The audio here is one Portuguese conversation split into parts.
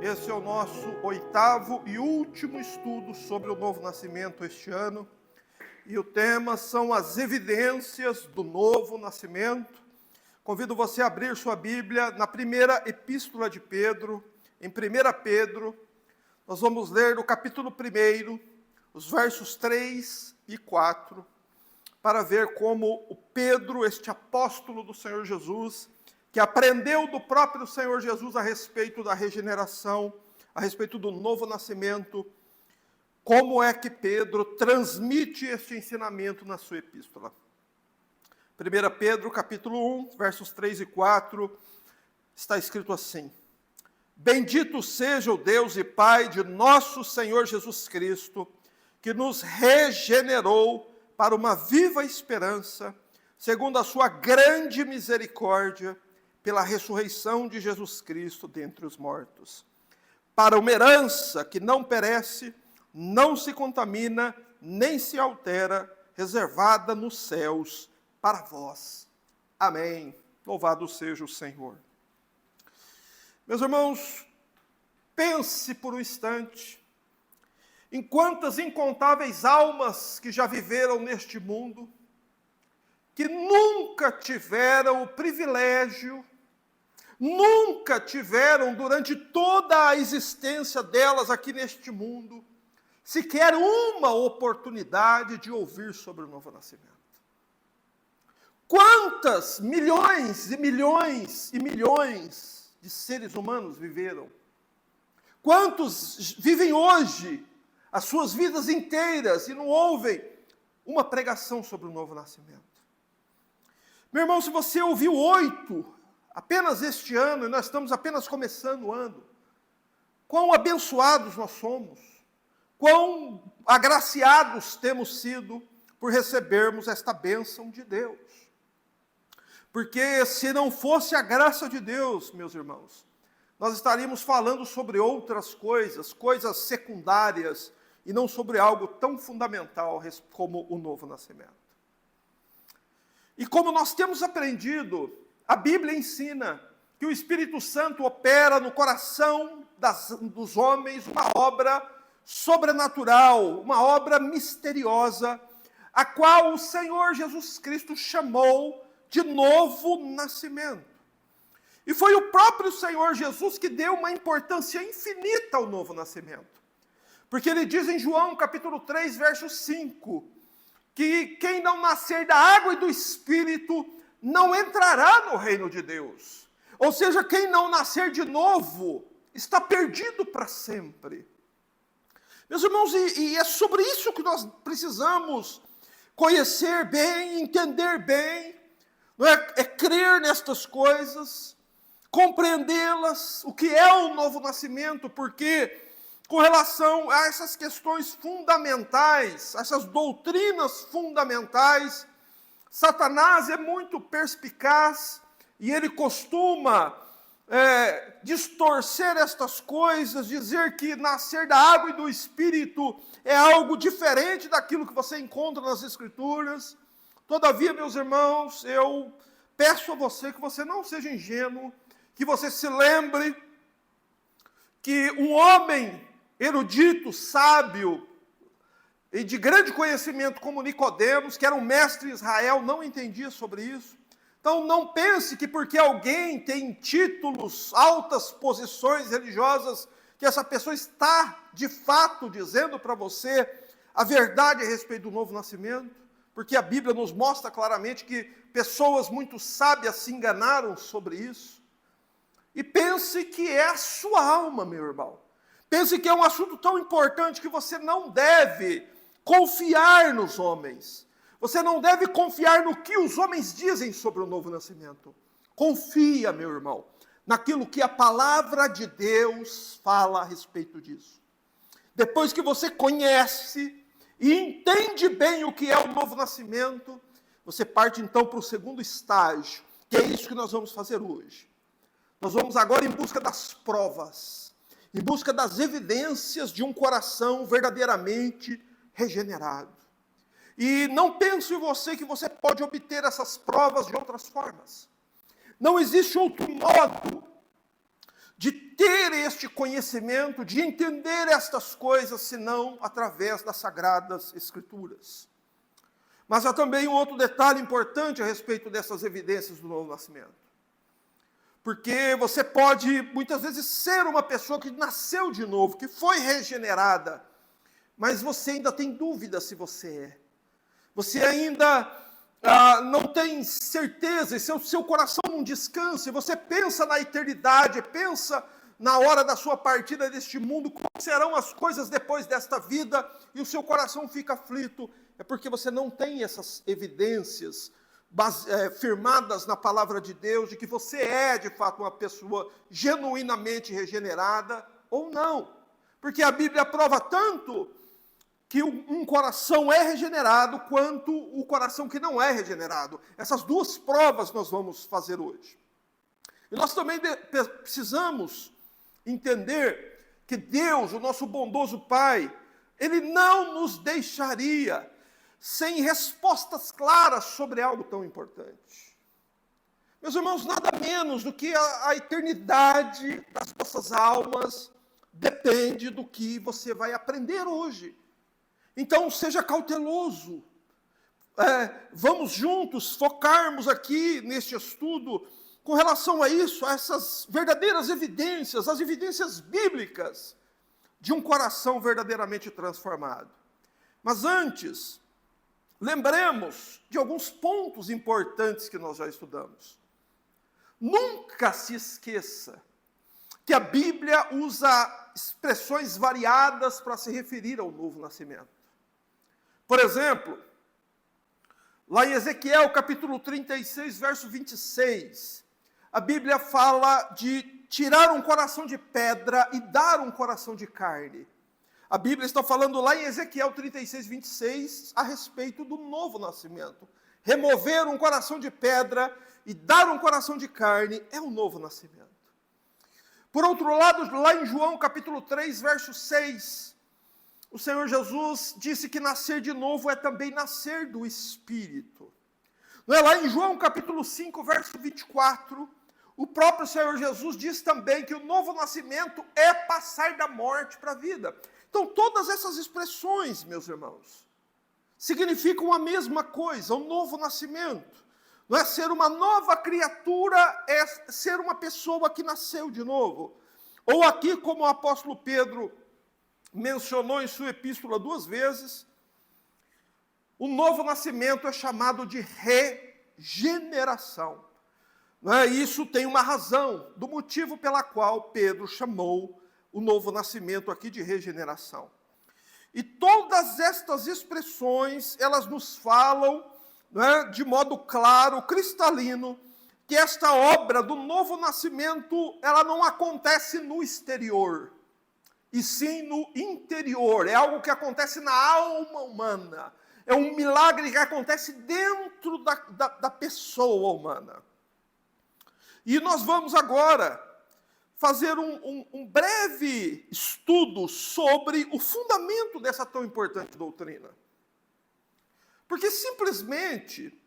Esse é o nosso 8º e último estudo sobre o novo nascimento este ano. E o tema são as evidências do novo nascimento. Convido você a abrir sua Bíblia na primeira epístola de Pedro, em 1 Pedro. Nós vamos ler o capítulo 1, os versos 3 e 4, para ver como o Pedro, este apóstolo do Senhor Jesus, que aprendeu do próprio Senhor Jesus a respeito da regeneração, a respeito do novo nascimento, como é que Pedro transmite este ensinamento na sua epístola. 1 Pedro, capítulo 1, versos 3 e 4, está escrito assim: Bendito seja o Deus e Pai de nosso Senhor Jesus Cristo, que nos regenerou para uma viva esperança, segundo a sua grande misericórdia, pela ressurreição de Jesus Cristo dentre os mortos, para uma herança que não perece, não se contamina, nem se altera, reservada nos céus para vós. Amém. Louvado seja o Senhor. Meus irmãos, pense por um instante em quantas incontáveis almas que já viveram neste mundo, que nunca tiveram o privilégio, nunca tiveram durante toda a existência delas aqui neste mundo, sequer uma oportunidade de ouvir sobre o novo nascimento. Quantas milhões e milhões e milhões de seres humanos viveram? Quantos vivem hoje as suas vidas inteiras e não ouvem uma pregação sobre o novo nascimento? Meu irmão, se você ouviu 8 apenas este ano, e nós estamos apenas começando o ano, quão abençoados nós somos, quão agraciados temos sido por recebermos esta bênção de Deus. Porque se não fosse a graça de Deus, meus irmãos, nós estaríamos falando sobre outras coisas, coisas secundárias, e não sobre algo tão fundamental como o novo nascimento. E como nós temos aprendido, a Bíblia ensina que o Espírito Santo opera no coração dos homens uma obra sobrenatural, uma obra misteriosa, a qual o Senhor Jesus Cristo chamou de novo nascimento. E foi o próprio Senhor Jesus que deu uma importância infinita ao novo nascimento. Porque ele diz em João capítulo 3, verso 5, que quem não nascer da água e do Espírito não entrará no reino de Deus. Ou seja, quem não nascer de novo está perdido para sempre. Meus irmãos, e é sobre isso que nós precisamos conhecer bem, entender bem, não é? É crer nestas coisas, compreendê-las, o que é o novo nascimento, porque com relação a essas questões fundamentais, essas doutrinas fundamentais, Satanás é muito perspicaz e ele costuma distorcer estas coisas, dizer que nascer da água e do Espírito é algo diferente daquilo que você encontra nas Escrituras. Todavia, meus irmãos, eu peço a você que você não seja ingênuo, que você se lembre que um homem erudito, sábio e de grande conhecimento como Nicodemos, que era um mestre em Israel, não entendia sobre isso. Então não pense que porque alguém tem títulos, altas posições religiosas, que essa pessoa está de fato dizendo para você a verdade a respeito do novo nascimento, porque a Bíblia nos mostra claramente que pessoas muito sábias se enganaram sobre isso. E pense que é a sua alma, meu irmão. Pense que é um assunto tão importante que você não deve confiar nos homens. Você não deve confiar no que os homens dizem sobre o novo nascimento. Confia, meu irmão, naquilo que a palavra de Deus fala a respeito disso. Depois que você conhece e entende bem o que é o novo nascimento, você parte então para o segundo estágio, que é isso que nós vamos fazer hoje. Nós vamos agora em busca das provas, em busca das evidências de um coração verdadeiramente regenerado. E não pense em você que você pode obter essas provas de outras formas. Não existe outro modo de ter este conhecimento, de entender estas coisas, senão através das Sagradas Escrituras. Mas há também um outro detalhe importante a respeito dessas evidências do novo nascimento. Porque você pode, muitas vezes, ser uma pessoa que nasceu de novo, que foi regenerada, mas você ainda tem dúvida se você é. Você ainda não tem certeza, e seu coração não descansa, e você pensa na eternidade, pensa na hora da sua partida deste mundo, como serão as coisas depois desta vida, e o seu coração fica aflito. É porque você não tem essas evidências firmadas na palavra de Deus, de que você é, de fato, uma pessoa genuinamente regenerada, ou não. Porque a Bíblia prova tanto que um coração é regenerado, quanto o coração que não é regenerado. Essas duas provas nós vamos fazer hoje. E nós também precisamos entender que Deus, o nosso bondoso Pai, Ele não nos deixaria sem respostas claras sobre algo tão importante. Meus irmãos, nada menos do que a eternidade das nossas almas depende do que você vai aprender hoje. Então, seja cauteloso. Vamos juntos focarmos aqui neste estudo com relação a isso, a essas verdadeiras evidências, as evidências bíblicas de um coração verdadeiramente transformado. Mas antes, lembremos de alguns pontos importantes que nós já estudamos. Nunca se esqueça que a Bíblia usa expressões variadas para se referir ao novo nascimento. Por exemplo, lá em Ezequiel capítulo 36, verso 26, a Bíblia fala de tirar um coração de pedra e dar um coração de carne. A Bíblia está falando lá em Ezequiel 36, 26, a respeito do novo nascimento. Remover um coração de pedra e dar um coração de carne é um novo nascimento. Por outro lado, lá em João capítulo 3, verso 6, o Senhor Jesus disse que nascer de novo é também nascer do Espírito. Não é? Lá em João capítulo 5, verso 24, o próprio Senhor Jesus diz também que o novo nascimento é passar da morte para a vida. Então, todas essas expressões, meus irmãos, significam a mesma coisa, o novo nascimento. Não é ser uma nova criatura, é ser uma pessoa que nasceu de novo. Ou aqui, como o apóstolo Pedro mencionou em sua epístola 2 vezes, o novo nascimento é chamado de regeneração. Não é? Isso tem uma razão, do motivo pela qual Pedro chamou o novo nascimento aqui de regeneração. E todas estas expressões, elas nos falam, não é, de modo claro, cristalino, que esta obra do novo nascimento, ela não acontece no exterior, e sim no interior. É algo que acontece na alma humana. É um milagre que acontece dentro da pessoa humana. E nós vamos agora fazer um breve estudo sobre o fundamento dessa tão importante doutrina. Porque simplesmente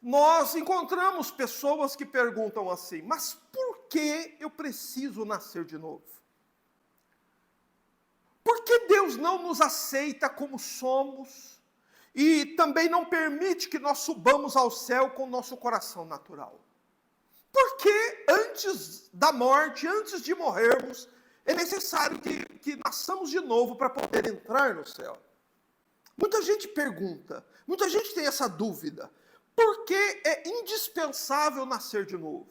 nós encontramos pessoas que perguntam assim: mas por que eu preciso nascer de novo? Por que Deus não nos aceita como somos e também não permite que nós subamos ao céu com o nosso coração natural? Porque antes da morte, antes de morrermos, é necessário que nasçamos de novo para poder entrar no céu. Muita gente pergunta, muita gente tem essa dúvida. Por que é indispensável nascer de novo?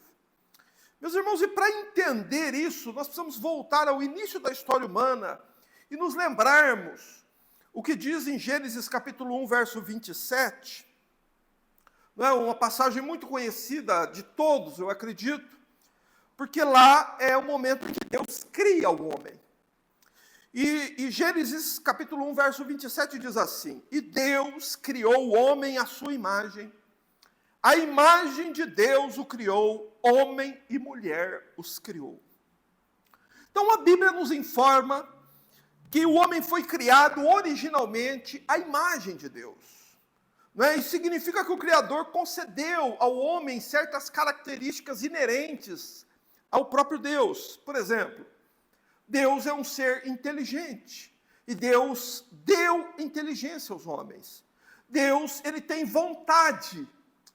Meus irmãos, e para entender isso, nós precisamos voltar ao início da história humana e nos lembrarmos o que diz em Gênesis capítulo 1, verso 27, não é uma passagem muito conhecida de todos, eu acredito, porque lá é o momento em que Deus cria o homem. E Gênesis capítulo 1, verso 27 diz assim: e Deus criou o homem à sua imagem, a imagem de Deus o criou, homem e mulher os criou. Então a Bíblia nos informa que o homem foi criado originalmente à imagem de Deus. Não é? Isso significa que o Criador concedeu ao homem certas características inerentes ao próprio Deus. Por exemplo, Deus é um ser inteligente e Deus deu inteligência aos homens. Deus, ele tem vontade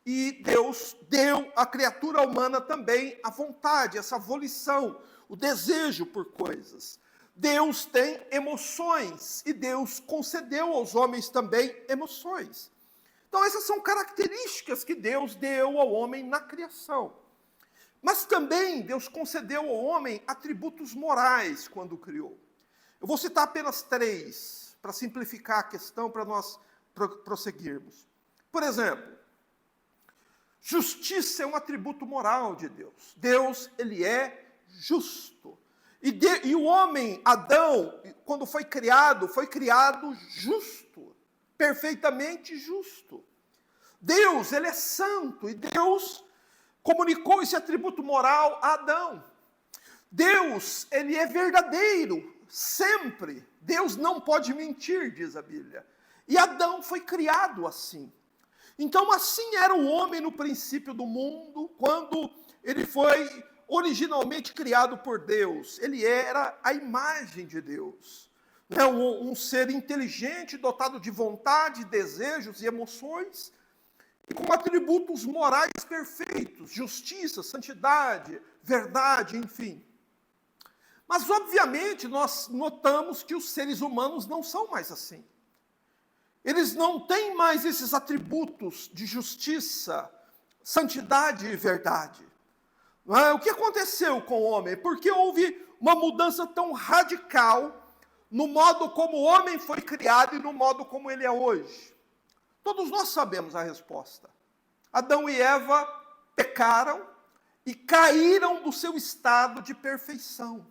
e Deus deu à criatura humana também a vontade, essa volição, o desejo por coisas. Deus tem emoções e Deus concedeu aos homens também emoções. Então essas são características que Deus deu ao homem na criação. Mas também Deus concedeu ao homem atributos morais quando o criou. Eu vou citar apenas 3, para simplificar a questão, para nós prosseguirmos. Por exemplo, justiça é um atributo moral de Deus. Deus, ele é justo. E o homem, Adão, quando foi criado justo, perfeitamente justo. Deus, ele é santo, e Deus comunicou esse atributo moral a Adão. Deus, ele é verdadeiro, sempre. Deus não pode mentir, diz a Bíblia. E Adão foi criado assim. Então, assim era o homem no princípio do mundo, quando ele foi originalmente criado por Deus. Ele era a imagem de Deus. Um ser inteligente, dotado de vontade, desejos e emoções, e com atributos morais perfeitos, justiça, santidade, verdade, enfim. Mas, obviamente, nós notamos que os seres humanos não são mais assim. Eles não têm mais esses atributos de justiça, santidade e verdade. O que aconteceu com o homem? Porque houve uma mudança tão radical no modo como o homem foi criado e no modo como ele é hoje. Todos nós sabemos a resposta. Adão e Eva pecaram e caíram do seu estado de perfeição.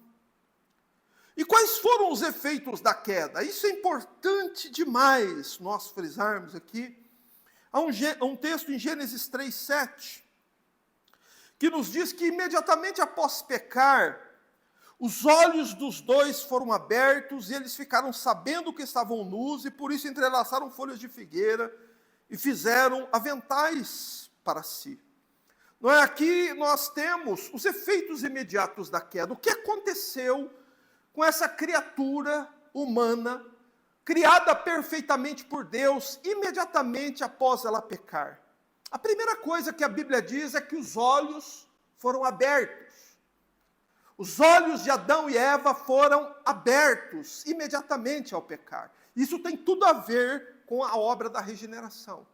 E quais foram os efeitos da queda? Isso é importante demais nós frisarmos aqui. Há um texto em Gênesis 3:7, que nos diz que imediatamente após pecar, os olhos dos dois foram abertos e eles ficaram sabendo que estavam nus e por isso entrelaçaram folhas de figueira e fizeram aventais para si. Aqui nós temos os efeitos imediatos da queda. O que aconteceu com essa criatura humana, criada perfeitamente por Deus, imediatamente após ela pecar? A primeira coisa que a Bíblia diz é que os olhos foram abertos. Os olhos de Adão e Eva foram abertos imediatamente ao pecar. Isso tem tudo a ver com a obra da regeneração.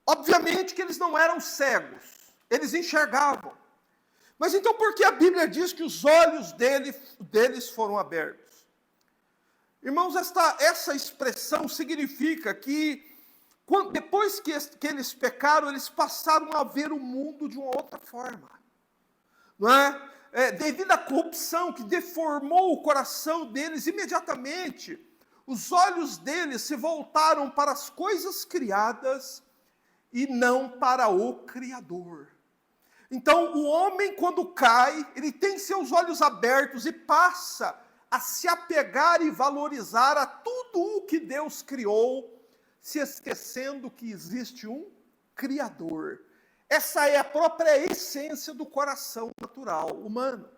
Obviamente que eles não eram cegos, eles enxergavam. Mas então por que a Bíblia diz que os olhos deles foram abertos? Irmãos, essa expressão significa que depois que eles pecaram, eles passaram a ver o mundo de uma outra forma. Não é? Devido à corrupção que deformou o coração deles, imediatamente, os olhos deles se voltaram para as coisas criadas e não para o Criador. Então, o homem, quando cai, ele tem seus olhos abertos e passa a se apegar e valorizar a tudo o que Deus criou, se esquecendo que existe um Criador. Essa é a própria essência do coração natural humano.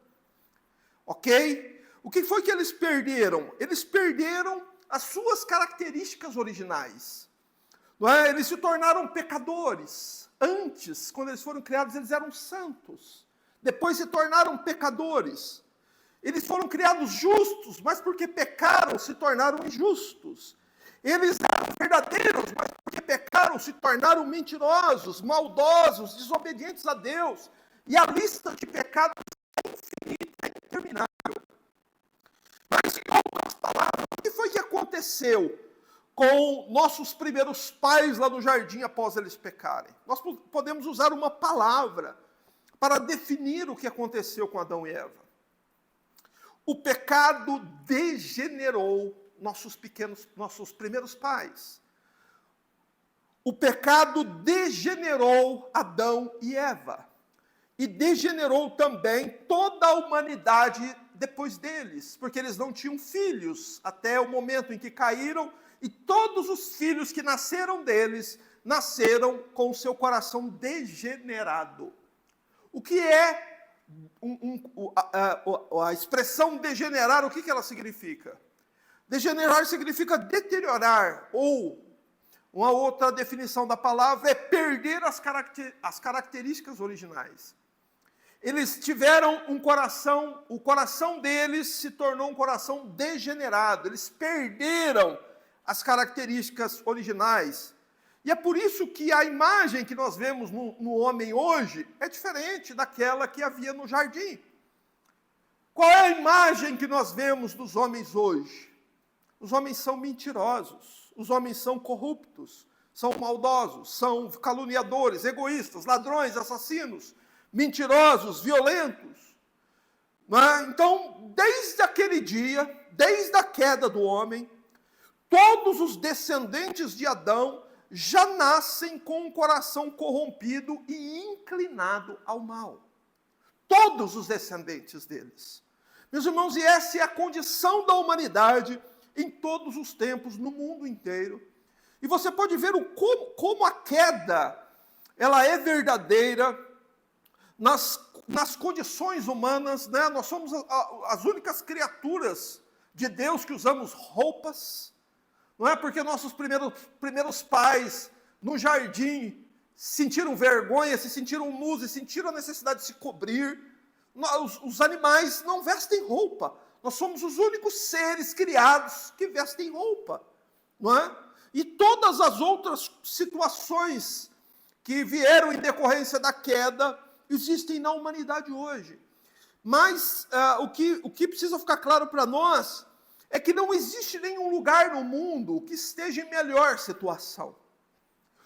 Ok? O que foi que eles perderam? Eles perderam as suas características originais. Não é? Eles se tornaram pecadores. Antes, quando eles foram criados, eles eram santos. Depois se tornaram pecadores. Eles foram criados justos, mas porque pecaram, se tornaram injustos. Eles eram verdadeiros, mas porque pecaram, se tornaram mentirosos, maldosos, desobedientes a Deus. E a lista de pecados é infinita, é interminável. Mas, em outras palavras, o que foi que aconteceu com nossos primeiros pais lá no jardim após eles pecarem? Nós podemos usar uma palavra para definir o que aconteceu com Adão e Eva. O pecado degenerou nossos primeiros pais. O pecado degenerou Adão e Eva. E degenerou também toda a humanidade depois deles, porque eles não tinham filhos até o momento em que caíram, e todos os filhos que nasceram deles, nasceram com o seu coração degenerado. O que é a expressão degenerar, o que ela significa? Degenerar significa deteriorar, ou uma outra definição da palavra é perder as características originais. Eles tiveram um coração, o coração deles se tornou um coração degenerado, eles perderam as características originais. E é por isso que a imagem que nós vemos no homem hoje é diferente daquela que havia no jardim. Qual é a imagem que nós vemos dos homens hoje? Os homens são mentirosos, os homens são corruptos, são maldosos, são caluniadores, egoístas, ladrões, assassinos, mentirosos, violentos. Não é? Então, desde aquele dia, desde a queda do homem, todos os descendentes de Adão já nascem com um coração corrompido e inclinado ao mal. Todos os descendentes deles. Meus irmãos, e essa é a condição da humanidade em todos os tempos, no mundo inteiro. E você pode ver como a queda, ela é verdadeira nas condições humanas, né? Nós somos as únicas criaturas de Deus que usamos roupas, não é? Porque nossos primeiros pais, no jardim, sentiram vergonha, se sentiram nus e sentiram a necessidade de se cobrir. Os animais não vestem roupa. Nós somos os únicos seres criados que vestem roupa, não é? E todas as outras situações que vieram em decorrência da queda existem na humanidade hoje. Mas o que precisa ficar claro para nós é que não existe nenhum lugar no mundo que esteja em melhor situação.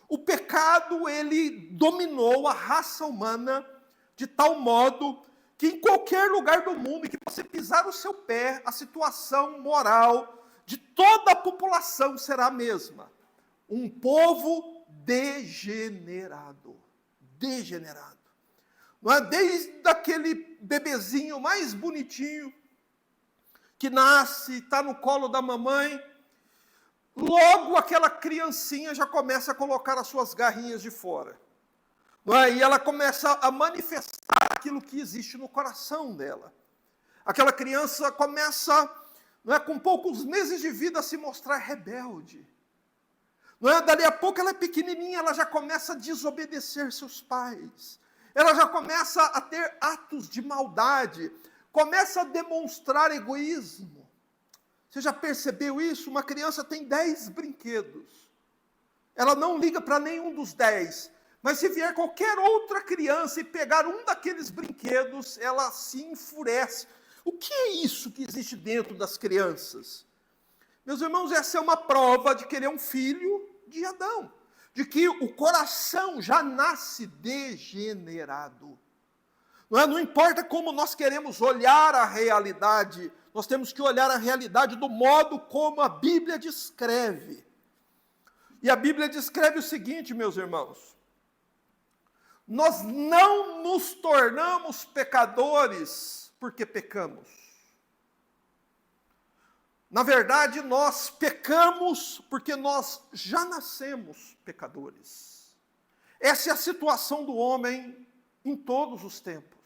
O pecado, ele dominou a raça humana de tal modo que em qualquer lugar do mundo em que você pisar o seu pé, a situação moral de toda a população será a mesma. Um povo degenerado. Degenerado. Não é? Desde aquele bebezinho mais bonitinho, que nasce, está no colo da mamãe, logo aquela criancinha já começa a colocar as suas garrinhas de fora. Não é? E ela começa a manifestar aquilo que existe no coração dela. Aquela criança começa, não é, com poucos meses de vida, a se mostrar rebelde. Não é? Dali a pouco ela é pequenininha, ela já começa a desobedecer seus pais. Ela já começa a ter atos de maldade, começa a demonstrar egoísmo. Você já percebeu isso? Uma criança tem 10 brinquedos. Ela não liga para nenhum dos 10. Mas se vier qualquer outra criança e pegar um daqueles brinquedos, ela se enfurece. O que é isso que existe dentro das crianças? Meus irmãos, essa é uma prova de que ele é um filho de Adão. De que o coração já nasce degenerado. Não importa como nós queremos olhar a realidade, nós temos que olhar a realidade do modo como a Bíblia descreve. E a Bíblia descreve o seguinte, meus irmãos: nós não nos tornamos pecadores porque pecamos. Na verdade, nós pecamos porque nós já nascemos pecadores. Essa é a situação do homem em todos os tempos.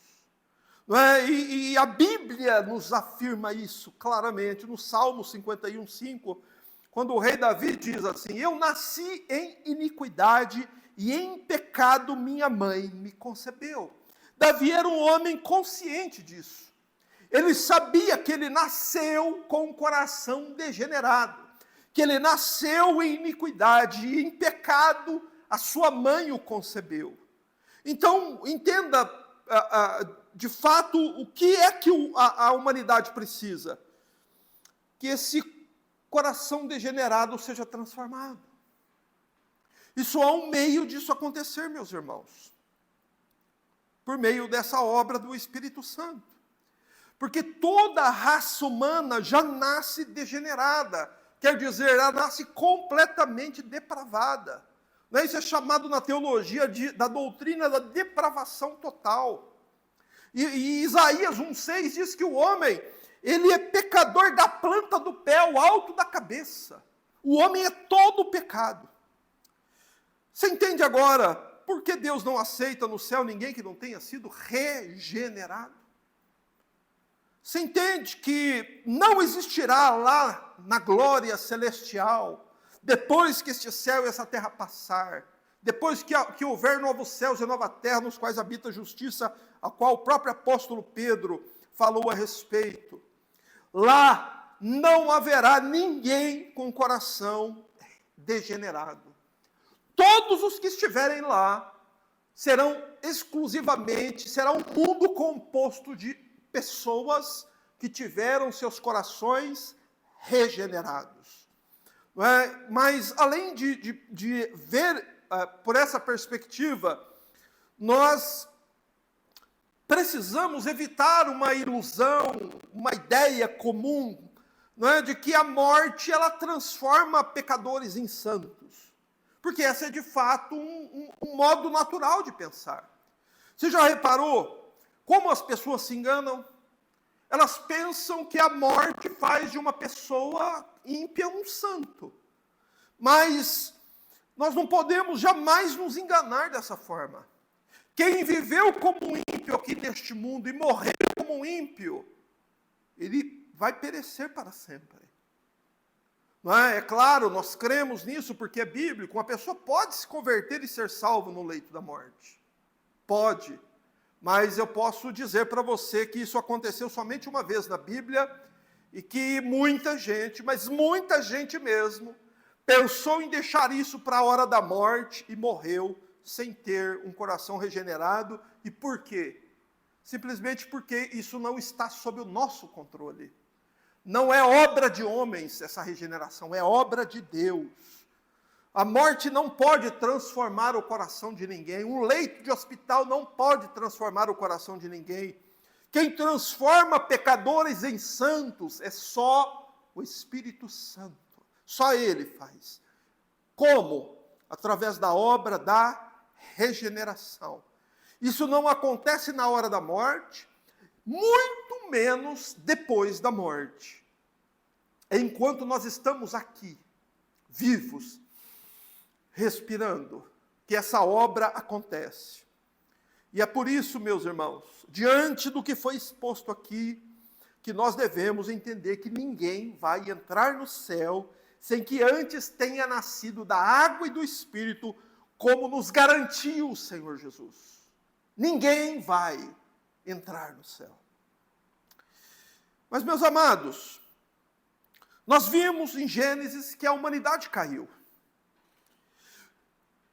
Não é? E a Bíblia nos afirma isso claramente, no Salmo 51:5, quando o rei Davi diz assim: eu nasci em iniquidade e em pecado minha mãe me concebeu. Davi era um homem consciente disso. Ele sabia que ele nasceu com um coração degenerado, que ele nasceu em iniquidade e em pecado a sua mãe o concebeu. Então, entenda de fato o que é que a humanidade precisa. Que esse coração degenerado seja transformado. E só há um meio disso acontecer, meus irmãos. Por meio dessa obra do Espírito Santo. Porque toda a raça humana já nasce degenerada. Quer dizer, ela nasce completamente depravada. Isso é chamado na teologia da doutrina da depravação total. E Isaías 1,6 diz que o homem, ele é pecador da planta do pé ao alto da cabeça. O homem é todo pecado. Você entende agora por que Deus não aceita no céu ninguém que não tenha sido regenerado? Você entende que não existirá lá na glória celestial, depois que este céu e essa terra passar, depois que houver novos céus e nova terra, nos quais habita a justiça, a qual o próprio apóstolo Pedro falou a respeito. Lá não haverá ninguém com coração degenerado. Todos os que estiverem lá será um mundo composto de pessoas que tiveram seus corações regenerados. Mas, além de ver por essa perspectiva, nós precisamos evitar uma ilusão, uma ideia comum, de que a morte ela transforma pecadores em santos. Porque essa é, de fato, um modo natural de pensar. Você já reparou como as pessoas se enganam? Elas pensam que a morte faz de uma pessoa ímpia um santo. Mas nós não podemos jamais nos enganar dessa forma. Quem viveu como um ímpio aqui neste mundo e morreu como um ímpio, ele vai perecer para sempre. Não é? É claro, nós cremos nisso porque é bíblico. Uma pessoa pode se converter e ser salvo no leito da morte. Pode. Mas eu posso dizer para você que isso aconteceu somente uma vez na Bíblia e que muita gente, mas muita gente mesmo, pensou em deixar isso para a hora da morte e morreu sem ter um coração regenerado. E por quê? Simplesmente porque isso não está sob o nosso controle. Não é obra de homens essa regeneração, é obra de Deus. A morte não pode transformar o coração de ninguém. Um leito de hospital não pode transformar o coração de ninguém. Quem transforma pecadores em santos é só o Espírito Santo. Só Ele faz. Como? Através da obra da regeneração. Isso não acontece na hora da morte, muito menos depois da morte. Enquanto nós estamos aqui, vivos, respirando, que essa obra acontece. E é por isso, meus irmãos, diante do que foi exposto aqui, que nós devemos entender que ninguém vai entrar no céu sem que antes tenha nascido da água e do Espírito, como nos garantiu o Senhor Jesus. Ninguém vai entrar no céu. Mas, meus amados, nós vimos em Gênesis que a humanidade caiu.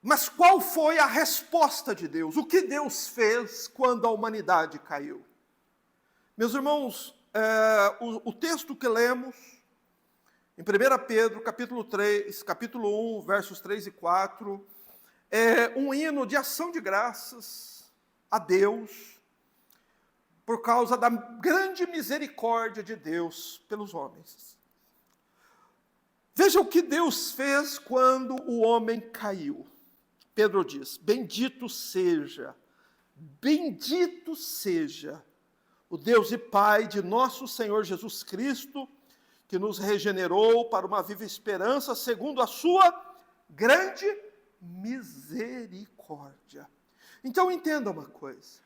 Mas qual foi a resposta de Deus? O que Deus fez quando a humanidade caiu? Meus irmãos, o texto que lemos, em 1 Pedro, capítulo 3, capítulo 1, versos 3 e 4, é um hino de ação de graças a Deus, por causa da grande misericórdia de Deus pelos homens. Veja o que Deus fez quando o homem caiu. Pedro diz: bendito seja o Deus e Pai de nosso Senhor Jesus Cristo, que nos regenerou para uma viva esperança, segundo a sua grande misericórdia. Então entenda uma coisa.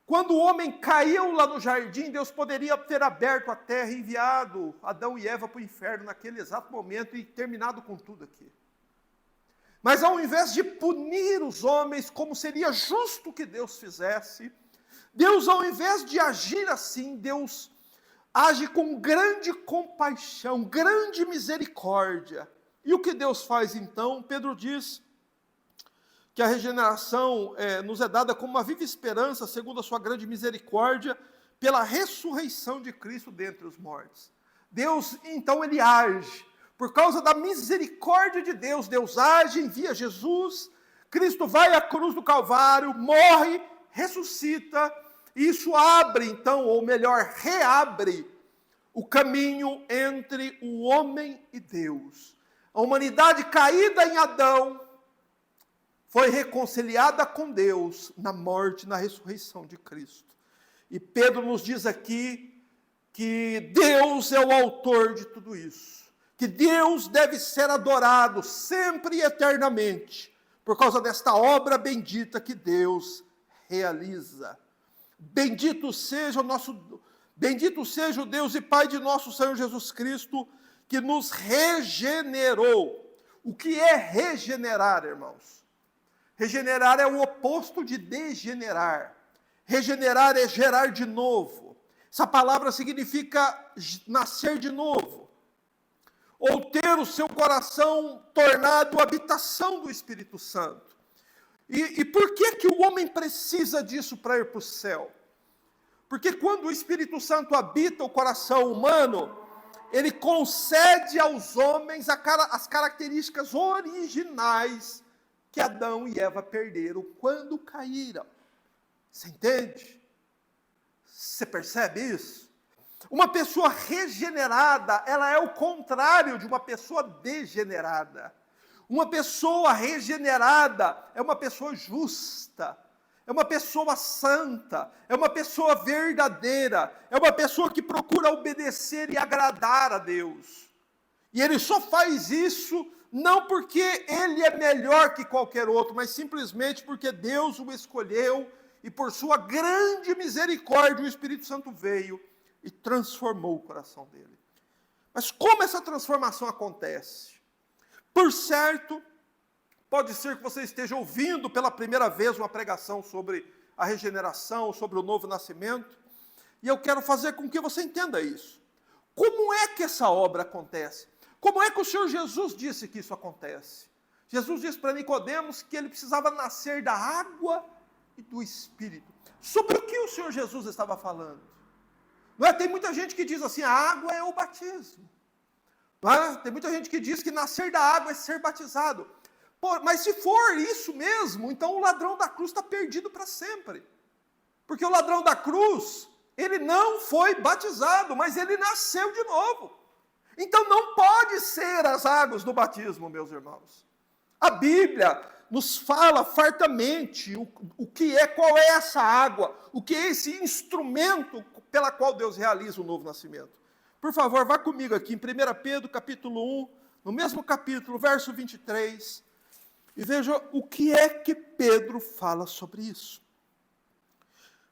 Quando o homem caiu lá no jardim, Deus poderia ter aberto a terra e enviado Adão e Eva para o inferno naquele exato momento e terminado com tudo aqui. Mas ao invés de punir os homens, como seria justo que Deus fizesse, Deus, ao invés de agir assim, Deus age com grande compaixão, grande misericórdia. E o que Deus faz então? Pedro diz que a regeneração nos é dada como uma viva esperança, segundo a sua grande misericórdia, pela ressurreição de Cristo dentre os mortos. Deus, então, ele age. Por causa da misericórdia de Deus, Deus age, envia Jesus, Cristo vai à cruz do Calvário, morre, ressuscita, e isso abre então, ou melhor, reabre o caminho entre o homem e Deus. A humanidade caída em Adão foi reconciliada com Deus na morte, na ressurreição de Cristo. E Pedro nos diz aqui que Deus é o autor de tudo isso. Que Deus deve ser adorado sempre e eternamente, por causa desta obra bendita que Deus realiza. Bendito seja o Deus e Pai de nosso Senhor Jesus Cristo, que nos regenerou. O que é regenerar, irmãos? Regenerar é o oposto de degenerar. Regenerar é gerar de novo. Essa palavra significa nascer de novo. Ou ter o seu coração tornado habitação do Espírito Santo. E por que o homem precisa disso para ir para o céu? Porque quando o Espírito Santo habita o coração humano, ele concede aos homens as características originais que Adão e Eva perderam quando caíram. Você entende? Você percebe isso? Uma pessoa regenerada, ela é o contrário de uma pessoa degenerada. Uma pessoa regenerada é uma pessoa justa, é uma pessoa santa, é uma pessoa verdadeira, é uma pessoa que procura obedecer e agradar a Deus. E ele só faz isso não porque ele é melhor que qualquer outro, mas simplesmente porque Deus o escolheu e por sua grande misericórdia o Espírito Santo veio e transformou o coração dele. Mas como essa transformação acontece? Por certo, pode ser que você esteja ouvindo pela primeira vez uma pregação sobre a regeneração, sobre o novo nascimento, e eu quero fazer com que você entenda isso. Como é que essa obra acontece? Como é que o Senhor Jesus disse que isso acontece? Jesus disse para Nicodemos que ele precisava nascer da água e do Espírito. Sobre o que o Senhor Jesus estava falando? Não é? Tem muita gente que diz assim, a água é o batismo. Não é? Tem muita gente que diz que nascer da água é ser batizado. Pô, mas se for isso mesmo, então o ladrão da cruz está perdido para sempre. Porque o ladrão da cruz, ele não foi batizado, mas ele nasceu de novo. Então não pode ser as águas do batismo, meus irmãos. A Bíblia nos fala fartamente o que é, qual é essa água, o que é esse instrumento pela qual Deus realiza o novo nascimento. Por favor, vá comigo aqui em 1 Pedro, capítulo 1, no mesmo capítulo, verso 23, e veja o que é que Pedro fala sobre isso.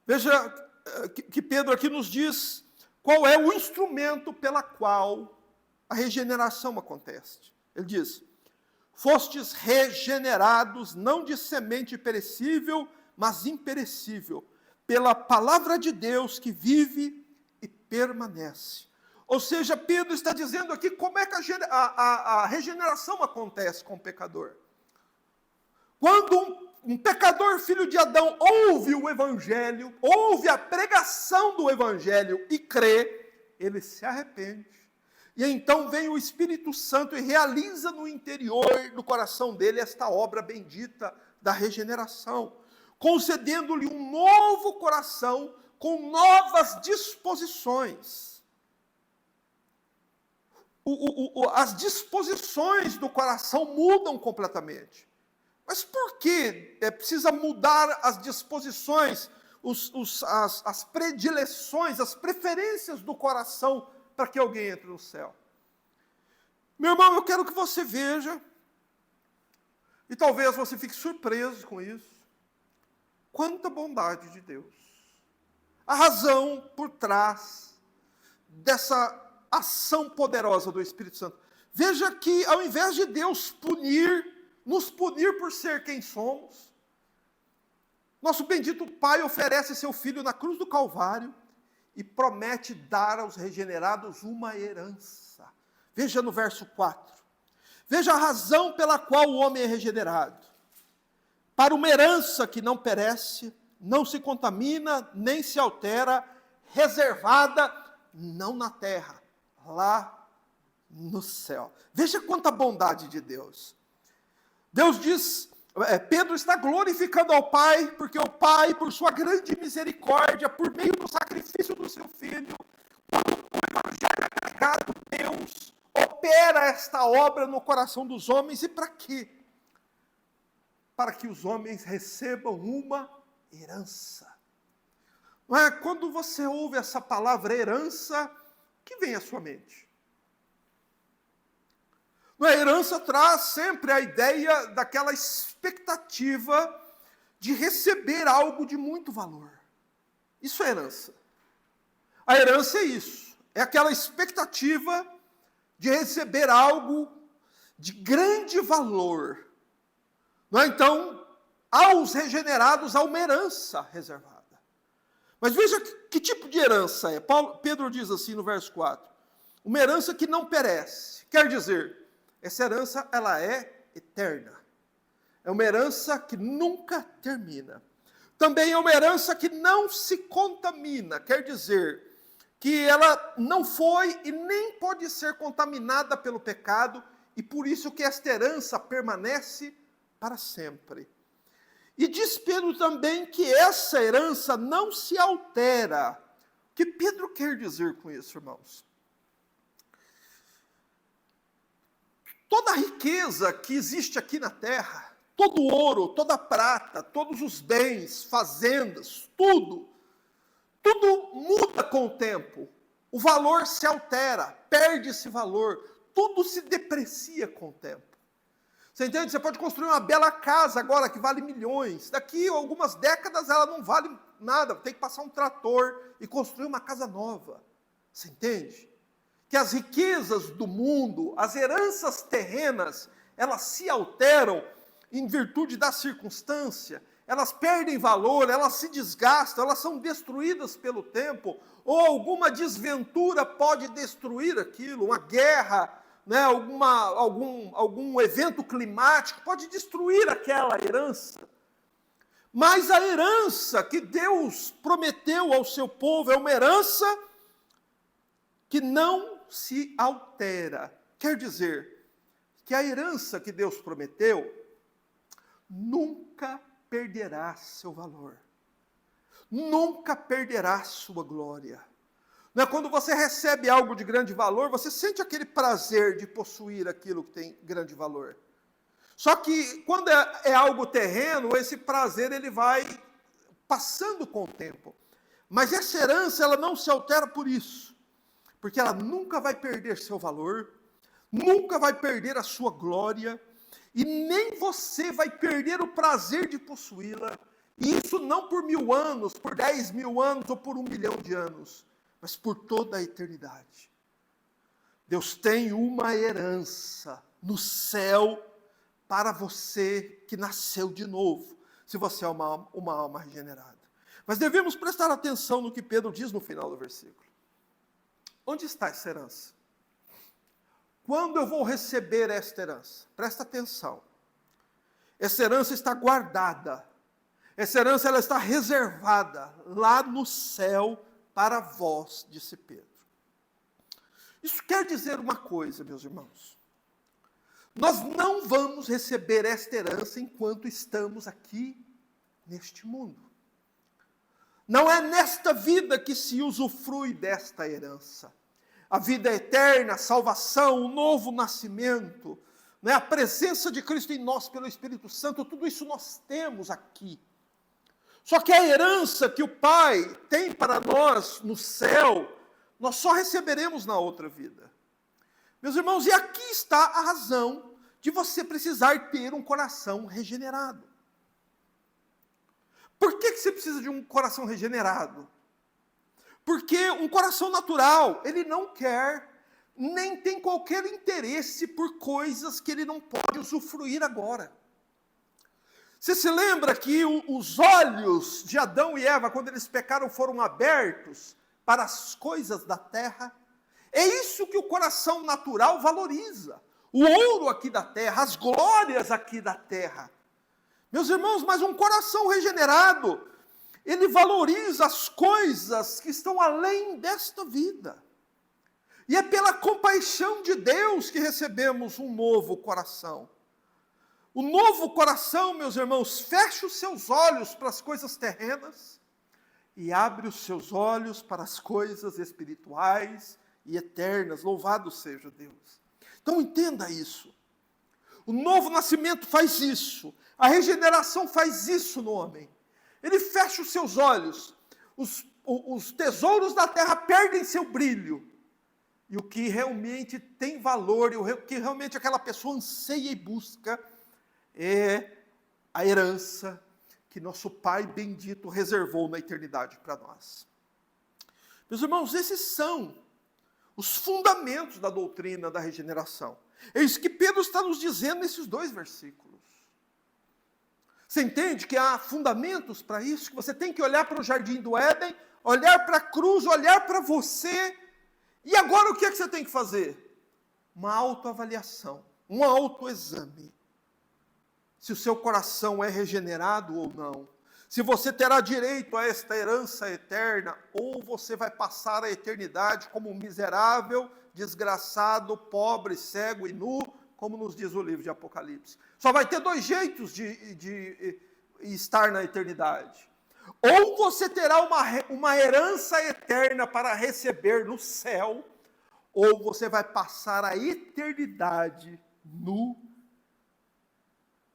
Veja que Pedro aqui nos diz qual é o instrumento pela qual a regeneração acontece. Ele diz, fostes regenerados não de semente perecível, mas imperecível, pela palavra de Deus que vive e permanece. Ou seja, Pedro está dizendo aqui como é que a regeneração acontece com o pecador. Quando um pecador, filho de Adão, ouve o Evangelho, ouve a pregação do Evangelho e crê, ele se arrepende. E então vem o Espírito Santo e realiza no interior do coração dele esta obra bendita da regeneração, concedendo-lhe um novo coração com novas disposições. As disposições do coração mudam completamente. Mas por que precisa mudar as disposições, as predileções, as preferências do coração para que alguém entre no céu? Meu irmão, eu quero que você veja, e talvez você fique surpreso com isso, quanta bondade de Deus. A razão por trás dessa ação poderosa do Espírito Santo. Veja que ao invés de Deus nos punir por ser quem somos, nosso bendito Pai oferece seu Filho na cruz do Calvário e promete dar aos regenerados uma herança. Veja no verso 4. Veja a razão pela qual o homem é regenerado. Para uma herança que não perece, não se contamina, nem se altera, reservada, não na terra, lá no céu. Veja quanta bondade de Deus. Deus diz, Pedro está glorificando ao Pai, porque o Pai, por sua grande misericórdia, por meio do sacrifício do seu Filho, quando o Evangelho é pregado, Deus opera esta obra no coração dos homens. E para quê? Para que os homens recebam uma herança. Não é? Quando você ouve essa palavra herança, o que vem à sua mente? A herança traz sempre a ideia daquela expectativa de receber algo de muito valor. Isso é herança. A herança é isso. É aquela expectativa de receber algo de grande valor. Então, aos regenerados há uma herança reservada. Mas veja que tipo de herança é. Pedro diz assim no verso 4. Uma herança que não perece. Quer dizer, essa herança ela é eterna. É uma herança que nunca termina. Também é uma herança que não se contamina. Quer dizer, que ela não foi e nem pode ser contaminada pelo pecado, e por isso que esta herança permanece para sempre. E diz Pedro também que essa herança não se altera. O que Pedro quer dizer com isso, irmãos? Toda a riqueza que existe aqui na terra, todo o ouro, toda a prata, todos os bens, fazendas, tudo muda com o tempo. O valor se altera, perde esse valor, tudo se deprecia com o tempo. Você entende? Você pode construir uma bela casa agora que vale milhões. Daqui a algumas décadas ela não vale nada. Tem que passar um trator e construir uma casa nova. Você entende? Que as riquezas do mundo, as heranças terrenas, elas se alteram em virtude da circunstância. Elas perdem valor, elas se desgastam, elas são destruídas pelo tempo. Ou alguma desventura pode destruir aquilo, uma guerra, né, algum evento climático pode destruir aquela herança. Mas a herança que Deus prometeu ao seu povo é uma herança que não se altera. Quer dizer, que a herança que Deus prometeu nunca perderá seu valor. Nunca perderá sua glória. Quando você recebe algo de grande valor, você sente aquele prazer de possuir aquilo que tem grande valor. Só que quando é algo terreno, esse prazer ele vai passando com o tempo. Mas essa herança ela não se altera por isso, porque ela nunca vai perder seu valor, nunca vai perder a sua glória, e nem você vai perder o prazer de possuí-la. E isso não por 1000 anos, por 10.000 anos ou por 1 milhão de anos, mas por toda a eternidade. Deus tem uma herança no céu para você que nasceu de novo, se você é uma alma regenerada. Mas devemos prestar atenção no que Pedro diz no final do versículo. Onde está essa herança? Quando eu vou receber esta herança? Presta atenção. Essa herança está guardada. Essa herança ela está reservada lá no céu para vós, disse Pedro. Isso quer dizer uma coisa, meus irmãos. Nós não vamos receber esta herança enquanto estamos aqui neste mundo. Não é nesta vida que se usufrui desta herança. A vida eterna, a salvação, o novo nascimento, a presença de Cristo em nós pelo Espírito Santo, tudo isso nós temos aqui. Só que a herança que o Pai tem para nós no céu, nós só receberemos na outra vida. Meus irmãos, e aqui está a razão de você precisar ter um coração regenerado. Por que você precisa de um coração regenerado? Porque um coração natural, ele não quer, nem tem qualquer interesse por coisas que ele não pode usufruir agora. Você se lembra que os olhos de Adão e Eva, quando eles pecaram, foram abertos para as coisas da terra? É isso que o coração natural valoriza. O ouro aqui da terra, as glórias aqui da terra. Meus irmãos, mas um coração regenerado, ele valoriza as coisas que estão além desta vida. E é pela compaixão de Deus que recebemos um novo coração. O novo coração, meus irmãos, fecha os seus olhos para as coisas terrenas e abre os seus olhos para as coisas espirituais e eternas. Louvado seja Deus. Então entenda isso. O novo nascimento faz isso. A regeneração faz isso no homem. Ele fecha os seus olhos. Os tesouros da terra perdem seu brilho. e o que realmente tem valor, e o que realmente aquela pessoa anseia e busca, é a herança que nosso Pai bendito reservou na eternidade para nós. Meus irmãos, esses são os fundamentos da doutrina da regeneração. É isso que Pedro está nos dizendo nesses 2 versículos. Você entende que há fundamentos para isso? Que você tem que olhar para o jardim do Éden, olhar para a cruz, olhar para você. E agora o que é que você tem que fazer? Uma autoavaliação, um autoexame. Se o seu coração é regenerado ou não. Se você terá direito a esta herança eterna, ou você vai passar a eternidade como um miserável, desgraçado, pobre, cego e nu, como nos diz o livro de Apocalipse. Só vai ter 2 jeitos de estar na eternidade. Ou você terá uma herança eterna para receber no céu, ou você vai passar a eternidade nu,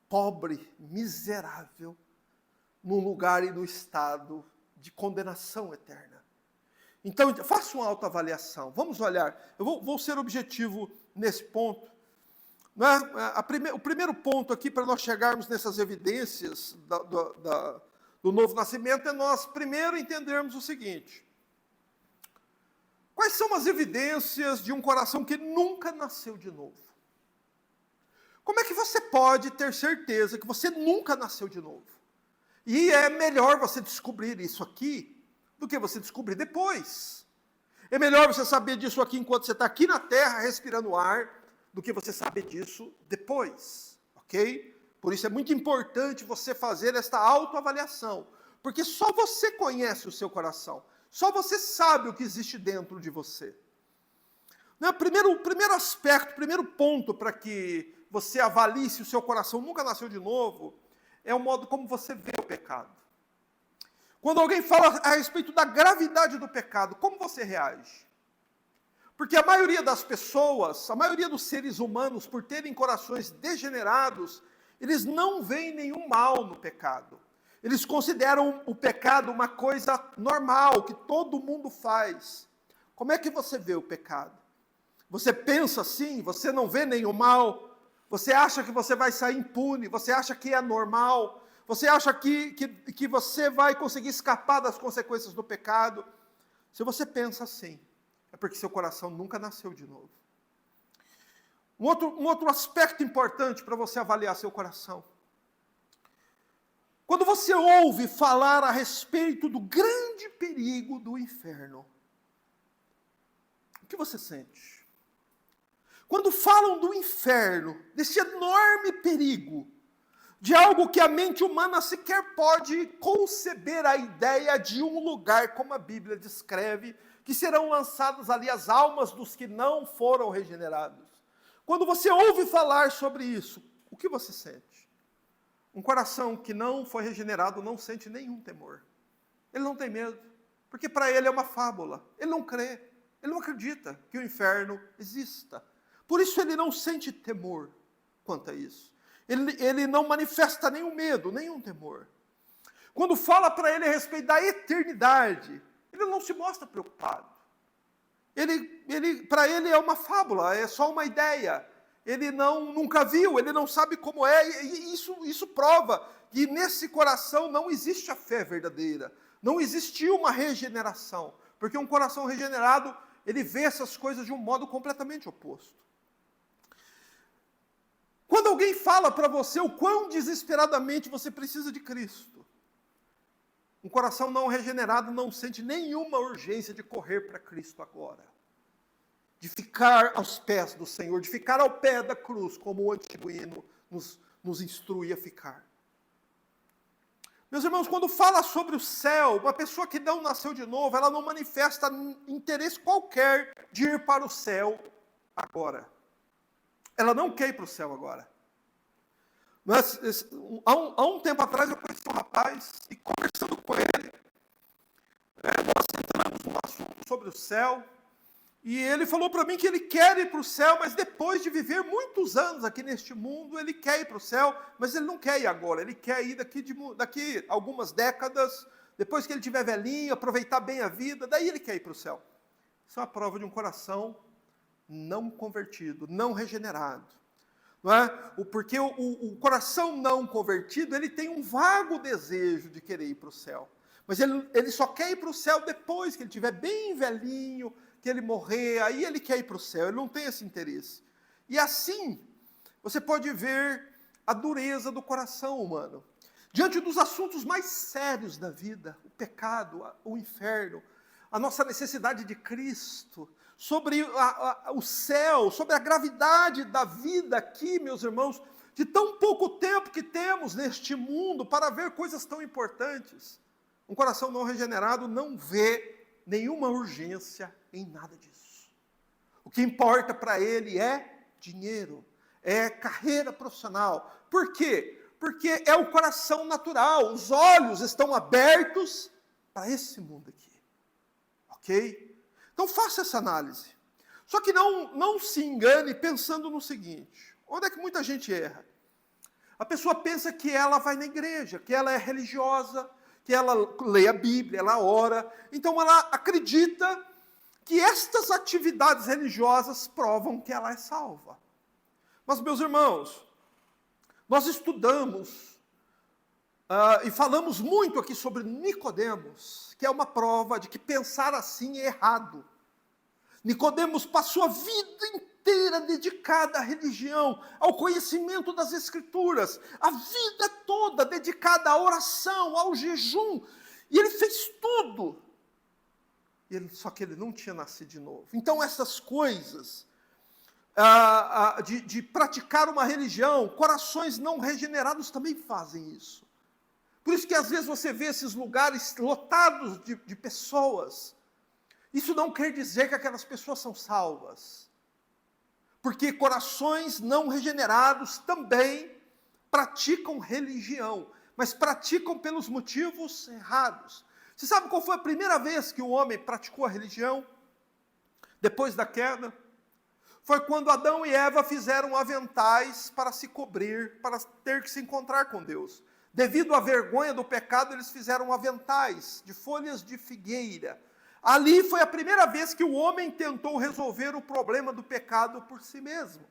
pobre, miserável, num lugar e no estado de condenação eterna. Então, faça uma autoavaliação. Vamos olhar. Eu vou ser objetivo nesse ponto. O primeiro ponto aqui, para nós chegarmos nessas evidências do novo nascimento, é nós primeiro entendermos o seguinte. Quais são as evidências de um coração que nunca nasceu de novo? Como é que você pode ter certeza que você nunca nasceu de novo? E é melhor você descobrir isso aqui do que você descobrir depois. É melhor você saber disso aqui enquanto você está aqui na terra respirando ar, do que você saber disso depois, ok? Por isso é muito importante você fazer esta autoavaliação, porque só você conhece o seu coração, só você sabe o que existe dentro de você. O primeiro aspecto, primeiro ponto para que você avalie se o seu coração nunca nasceu de novo, é o modo como você vê o pecado. Quando alguém fala a respeito da gravidade do pecado, como você reage? Porque a maioria das pessoas, a maioria dos seres humanos, por terem corações degenerados, eles não veem nenhum mal no pecado. Eles consideram o pecado uma coisa normal, que todo mundo faz. Como é que você vê o pecado? Você pensa assim, você não vê nenhum mal, você acha que você vai sair impune, você acha que é normal, você acha que você vai conseguir escapar das consequências do pecado. Se você pensa assim, é porque seu coração nunca nasceu de novo. Um outro aspecto importante para você avaliar seu coração. Quando você ouve falar a respeito do grande perigo do inferno, o que você sente? Quando falam do inferno, desse enorme perigo, de algo que a mente humana sequer pode conceber a ideia de um lugar, como a Bíblia descreve, que serão lançadas ali as almas dos que não foram regenerados. Quando você ouve falar sobre isso, o que você sente? Um coração que não foi regenerado não sente nenhum temor. Ele não tem medo, porque para ele é uma fábula. Ele não crê, ele não acredita que o inferno exista. Por isso ele não sente temor quanto a isso. Ele não manifesta nenhum medo, nenhum temor. Quando fala para ele a respeito da eternidade, ele não se mostra preocupado. Para ele é uma fábula, é só uma ideia. Ele nunca viu, ele não sabe como é, e isso prova que nesse coração não existe a fé verdadeira. Não existiu uma regeneração, porque um coração regenerado, ele vê essas coisas de um modo completamente oposto. Quando alguém fala para você o quão desesperadamente você precisa de Cristo, um coração não regenerado não sente nenhuma urgência de correr para Cristo agora. De ficar aos pés do Senhor, de ficar ao pé da cruz, como o antigo hino nos instrui a ficar. Meus irmãos, quando fala sobre o céu, uma pessoa que não nasceu de novo, ela não manifesta interesse qualquer de ir para o céu agora. Ela não quer ir para o céu agora. Mas, há um tempo atrás eu conheci um rapaz e conversando com ele, nós entramos num assunto sobre o céu, e ele falou para mim que ele quer ir para o céu, mas depois de viver muitos anos aqui neste mundo, ele quer ir para o céu, mas ele não quer ir agora, ele quer ir daqui algumas décadas, depois que ele estiver velhinho, aproveitar bem a vida, daí ele quer ir para o céu. Isso é uma prova de um coração não convertido, não regenerado. Não é? Porque o coração não convertido, ele tem um vago desejo de querer ir para o céu. Mas ele só quer ir para o céu depois que ele estiver bem velhinho, que ele morrer, aí ele quer ir para o céu, ele não tem esse interesse. E assim, você pode ver a dureza do coração humano. Diante dos assuntos mais sérios da vida, o pecado, o inferno, a nossa necessidade de Cristo, sobre o céu, sobre a gravidade da vida aqui, meus irmãos, de tão pouco tempo que temos neste mundo para ver coisas tão importantes. Um coração não regenerado não vê nenhuma urgência em nada disso. O que importa para ele é dinheiro, é carreira profissional. Por quê? Porque é o coração natural, os olhos estão abertos para esse mundo aqui. Ok? Então faça essa análise. Só que não se engane pensando no seguinte: onde é que muita gente erra? A pessoa pensa que ela vai na igreja, que ela é religiosa, que ela lê a Bíblia, ela ora. Então ela acredita que estas atividades religiosas provam que ela é salva. Mas, meus irmãos, nós estudamos e falamos muito aqui sobre Nicodemos, que é uma prova de que pensar assim é errado. Nicodemos passou a vida inteira dedicada à religião, ao conhecimento das Escrituras, a vida toda dedicada à oração, ao jejum, e ele fez tudo. Só que ele não tinha nascido de novo. Então essas coisas de praticar uma religião, corações não regenerados também fazem isso. Por isso que às vezes você vê esses lugares lotados de pessoas. Isso não quer dizer que aquelas pessoas são salvas. Porque corações não regenerados também praticam religião, mas praticam pelos motivos errados. Você sabe qual foi a primeira vez que o homem praticou a religião? Depois da queda? Foi quando Adão e Eva fizeram aventais para se cobrir, para ter que se encontrar com Deus. Devido à vergonha do pecado, eles fizeram aventais de folhas de figueira. Ali foi a primeira vez que o homem tentou resolver o problema do pecado por si mesmo.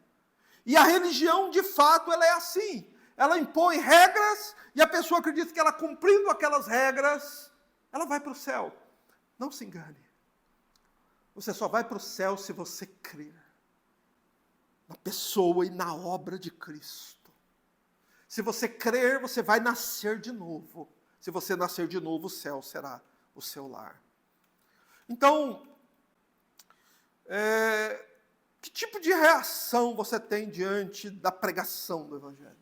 E a religião, de fato, ela é assim. Ela impõe regras e a pessoa acredita que ela cumprindo aquelas regras, ela vai para o céu. Não se engane. Você só vai para o céu se você crer na pessoa e na obra de Cristo. Se você crer, você vai nascer de novo. Se você nascer de novo, o céu será o seu lar. Então, que tipo de reação você tem diante da pregação do Evangelho?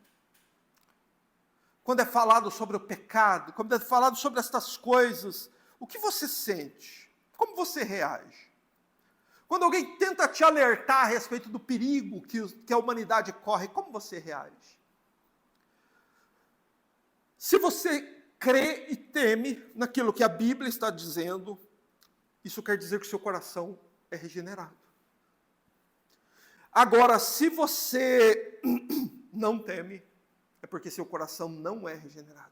Quando é falado sobre o pecado, quando é falado sobre estas coisas, o que você sente? Como você reage? Quando alguém tenta te alertar a respeito do perigo que a humanidade corre, como você reage? Se você crê e teme naquilo que a Bíblia está dizendo, isso quer dizer que o seu coração é regenerado. Agora, se você não teme, é porque seu coração não é regenerado.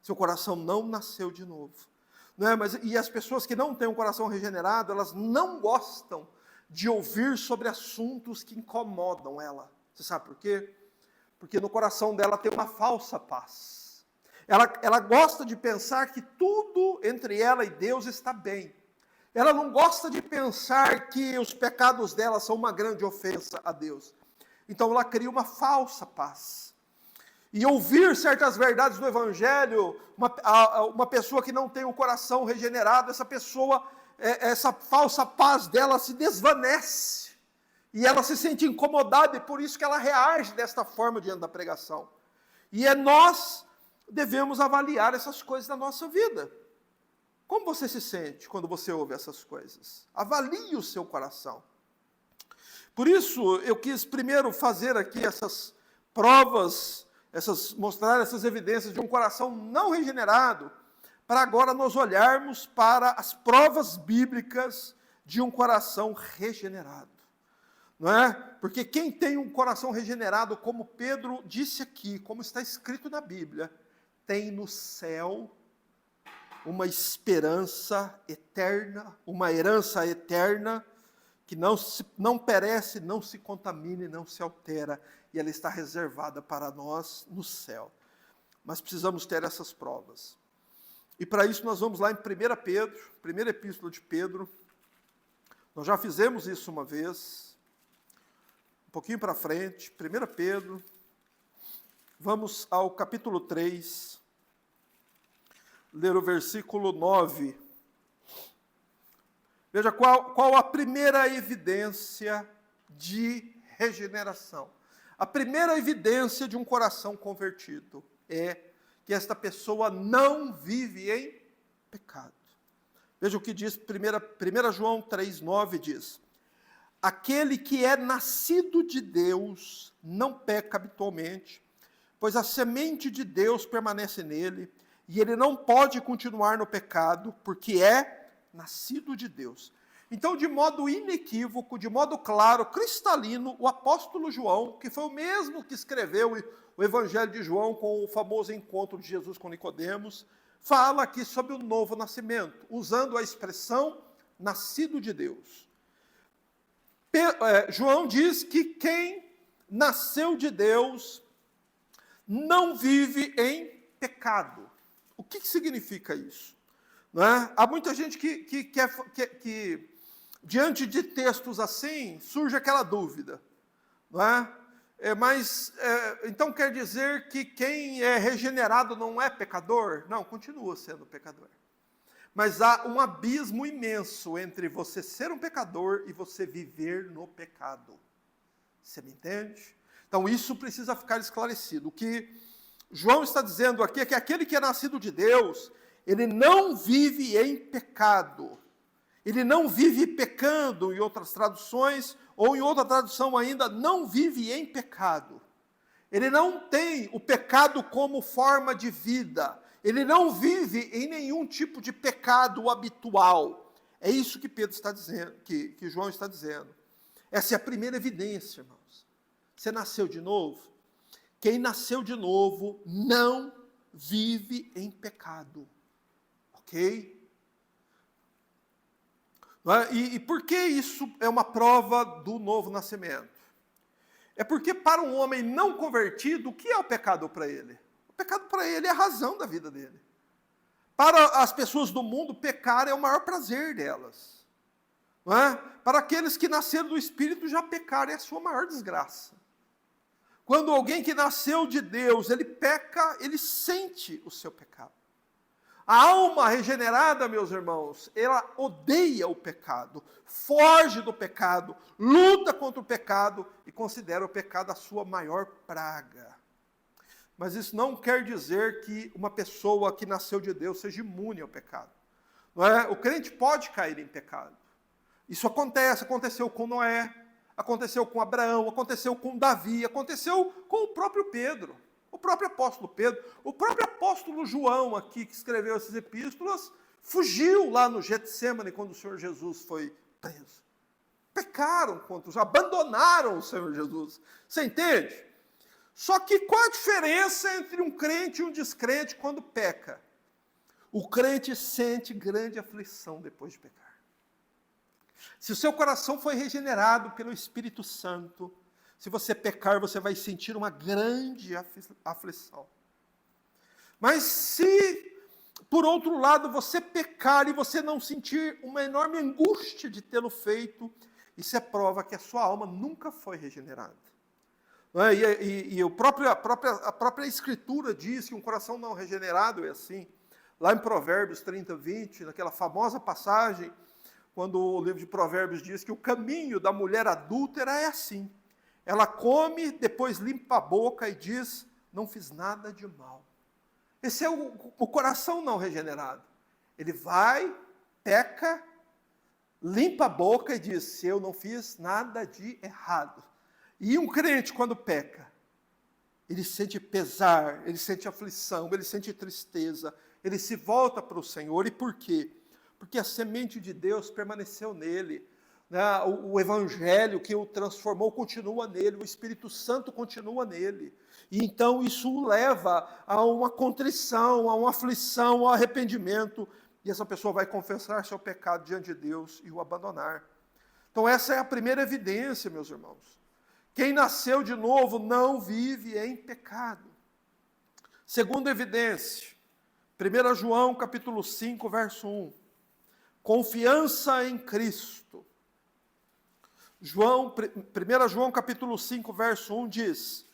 Seu coração não nasceu de novo. Não é? E as pessoas que não têm um coração regenerado, elas não gostam de ouvir sobre assuntos que incomodam ela. Você sabe por quê? Porque no coração dela tem uma falsa paz. Ela gosta de pensar que tudo entre ela e Deus está bem. Ela não gosta de pensar que os pecados dela são uma grande ofensa a Deus. Então ela cria uma falsa paz. E ouvir certas verdades do Evangelho, uma pessoa que não tem um coração regenerado, essa pessoa, essa falsa paz dela se desvanece. E ela se sente incomodada, e por isso que ela reage desta forma diante da pregação. E nós devemos avaliar essas coisas da nossa vida. Como você se sente quando você ouve essas coisas? Avalie o seu coração. Por isso, eu quis primeiro fazer aqui essas provas, mostrar essas evidências de um coração não regenerado, para agora nós olharmos para as provas bíblicas de um coração regenerado. Não é? Porque quem tem um coração regenerado, como Pedro disse aqui, como está escrito na Bíblia, tem no céu uma esperança eterna, uma herança eterna, que não perece, não se contamine, não se altera, e ela está reservada para nós no céu. Mas precisamos ter essas provas. E para isso nós vamos lá em 1 Pedro, primeira epístola de Pedro. Nós já fizemos isso uma vez, um pouquinho para frente, 1 Pedro, vamos ao capítulo 3, ler o versículo 9. Veja qual a primeira evidência de regeneração. A primeira evidência de um coração convertido é que esta pessoa não vive em pecado. Veja o que diz 1 João 3,9 diz: aquele que é nascido de Deus não peca habitualmente, pois a semente de Deus permanece nele, e ele não pode continuar no pecado, porque é nascido de Deus. Então, de modo inequívoco, de modo claro, cristalino, o apóstolo João, que foi o mesmo que escreveu o Evangelho de João com o famoso encontro de Jesus com Nicodemos, fala aqui sobre o novo nascimento, usando a expressão nascido de Deus. João diz que quem nasceu de Deus não vive em pecado. O que significa isso? Não é? Há muita gente que diante de textos assim, surge aquela dúvida. Não é? Então quer dizer que quem é regenerado não é pecador? Não, continua sendo pecador. Mas há um abismo imenso entre você ser um pecador e você viver no pecado. Você me entende? Então isso precisa ficar esclarecido. O que João está dizendo aqui é que aquele que é nascido de Deus, ele não vive em pecado. Ele não vive pecando, em outras traduções, ou em outra tradução ainda, não vive em pecado. Ele não tem o pecado como forma de vida. Ele não vive em nenhum tipo de pecado habitual. É isso que Pedro está dizendo, que João está dizendo. Essa é a primeira evidência, irmãos. Você nasceu de novo? Quem nasceu de novo não vive em pecado. Ok? E por que isso é uma prova do novo nascimento? É porque para um homem não convertido, o que é o pecado para ele? O pecado para ele é a razão da vida dele. Para as pessoas do mundo, pecar é o maior prazer delas. Não é? Para aqueles que nasceram do Espírito, já pecar é a sua maior desgraça. Quando alguém que nasceu de Deus, ele peca, ele sente o seu pecado. A alma regenerada, meus irmãos, ela odeia o pecado, foge do pecado, luta contra o pecado e considera o pecado a sua maior praga. Mas isso não quer dizer que uma pessoa que nasceu de Deus seja imune ao pecado. Não é? O crente pode cair em pecado. Isso aconteceu com Noé, aconteceu com Abraão, aconteceu com Davi, aconteceu com o próprio Pedro. O próprio apóstolo Pedro, o próprio apóstolo João aqui, que escreveu essas epístolas, fugiu lá no Getsemane quando o Senhor Jesus foi preso. Pecaram abandonaram o Senhor Jesus. Você entende? Só que qual a diferença entre um crente e um descrente quando peca? O crente sente grande aflição depois de pecar. Se o seu coração foi regenerado pelo Espírito Santo, se você pecar, você vai sentir uma grande aflição. Mas se, por outro lado, você pecar e você não sentir uma enorme angústia de tê-lo feito, isso é prova que a sua alma nunca foi regenerada. E a própria Escritura diz que um coração não regenerado é assim. Lá em Provérbios 30, 20, naquela famosa passagem, quando o livro de Provérbios diz que o caminho da mulher adúltera é assim. Ela come, depois limpa a boca e diz, não fiz nada de mal. Esse é o coração não regenerado. Ele vai, peca, limpa a boca e diz, eu não fiz nada de errado. E um crente, quando peca, ele sente pesar, ele sente aflição, ele sente tristeza, ele se volta para o Senhor. E por quê? Porque a semente de Deus permaneceu nele. O Evangelho que o transformou continua nele, o Espírito Santo continua nele. E então isso o leva a uma contrição, a uma aflição, ao arrependimento. E essa pessoa vai confessar seu pecado diante de Deus e o abandonar. Então essa é a primeira evidência, meus irmãos. Quem nasceu de novo não vive em pecado. Segunda evidência, 1 João capítulo 5, verso 1. Confiança em Cristo. 1 João capítulo 5, verso 1 diz: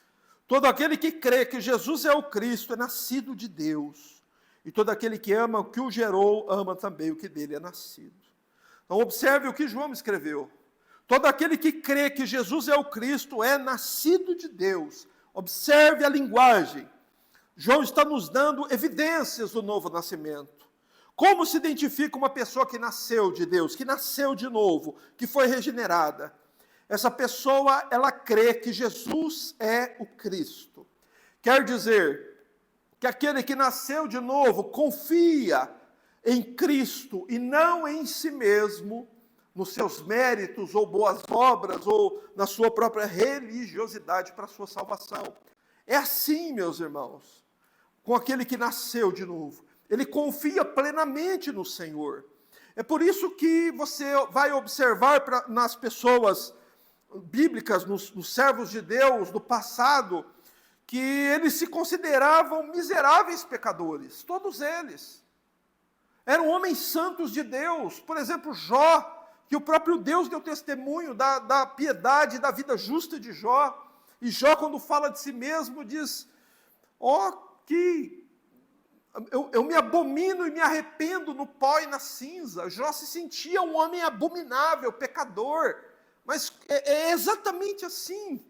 todo aquele que crê que Jesus é o Cristo é nascido de Deus, e todo aquele que ama o que o gerou, ama também o que dele é nascido. Então observe o que João escreveu. Todo aquele que crê que Jesus é o Cristo é nascido de Deus. Observe a linguagem. João está nos dando evidências do novo nascimento. Como se identifica uma pessoa que nasceu de Deus, que nasceu de novo, que foi regenerada? Essa pessoa, ela crê que Jesus é o Cristo. Quer dizer que aquele que nasceu de novo confia em Cristo e não em si mesmo, nos seus méritos ou boas obras ou na sua própria religiosidade para a sua salvação. É assim, meus irmãos, com aquele que nasceu de novo. Ele confia plenamente no Senhor. É por isso que você vai observar nas pessoas bíblicas, nos servos de Deus do passado, que eles se consideravam miseráveis pecadores, todos eles. Eram homens santos de Deus. Por exemplo, Jó, que o próprio Deus deu testemunho da piedade e da vida justa de Jó. E Jó, quando fala de si mesmo, diz: que eu me abomino e me arrependo no pó e na cinza. Jó se sentia um homem abominável, pecador. Mas é exatamente assim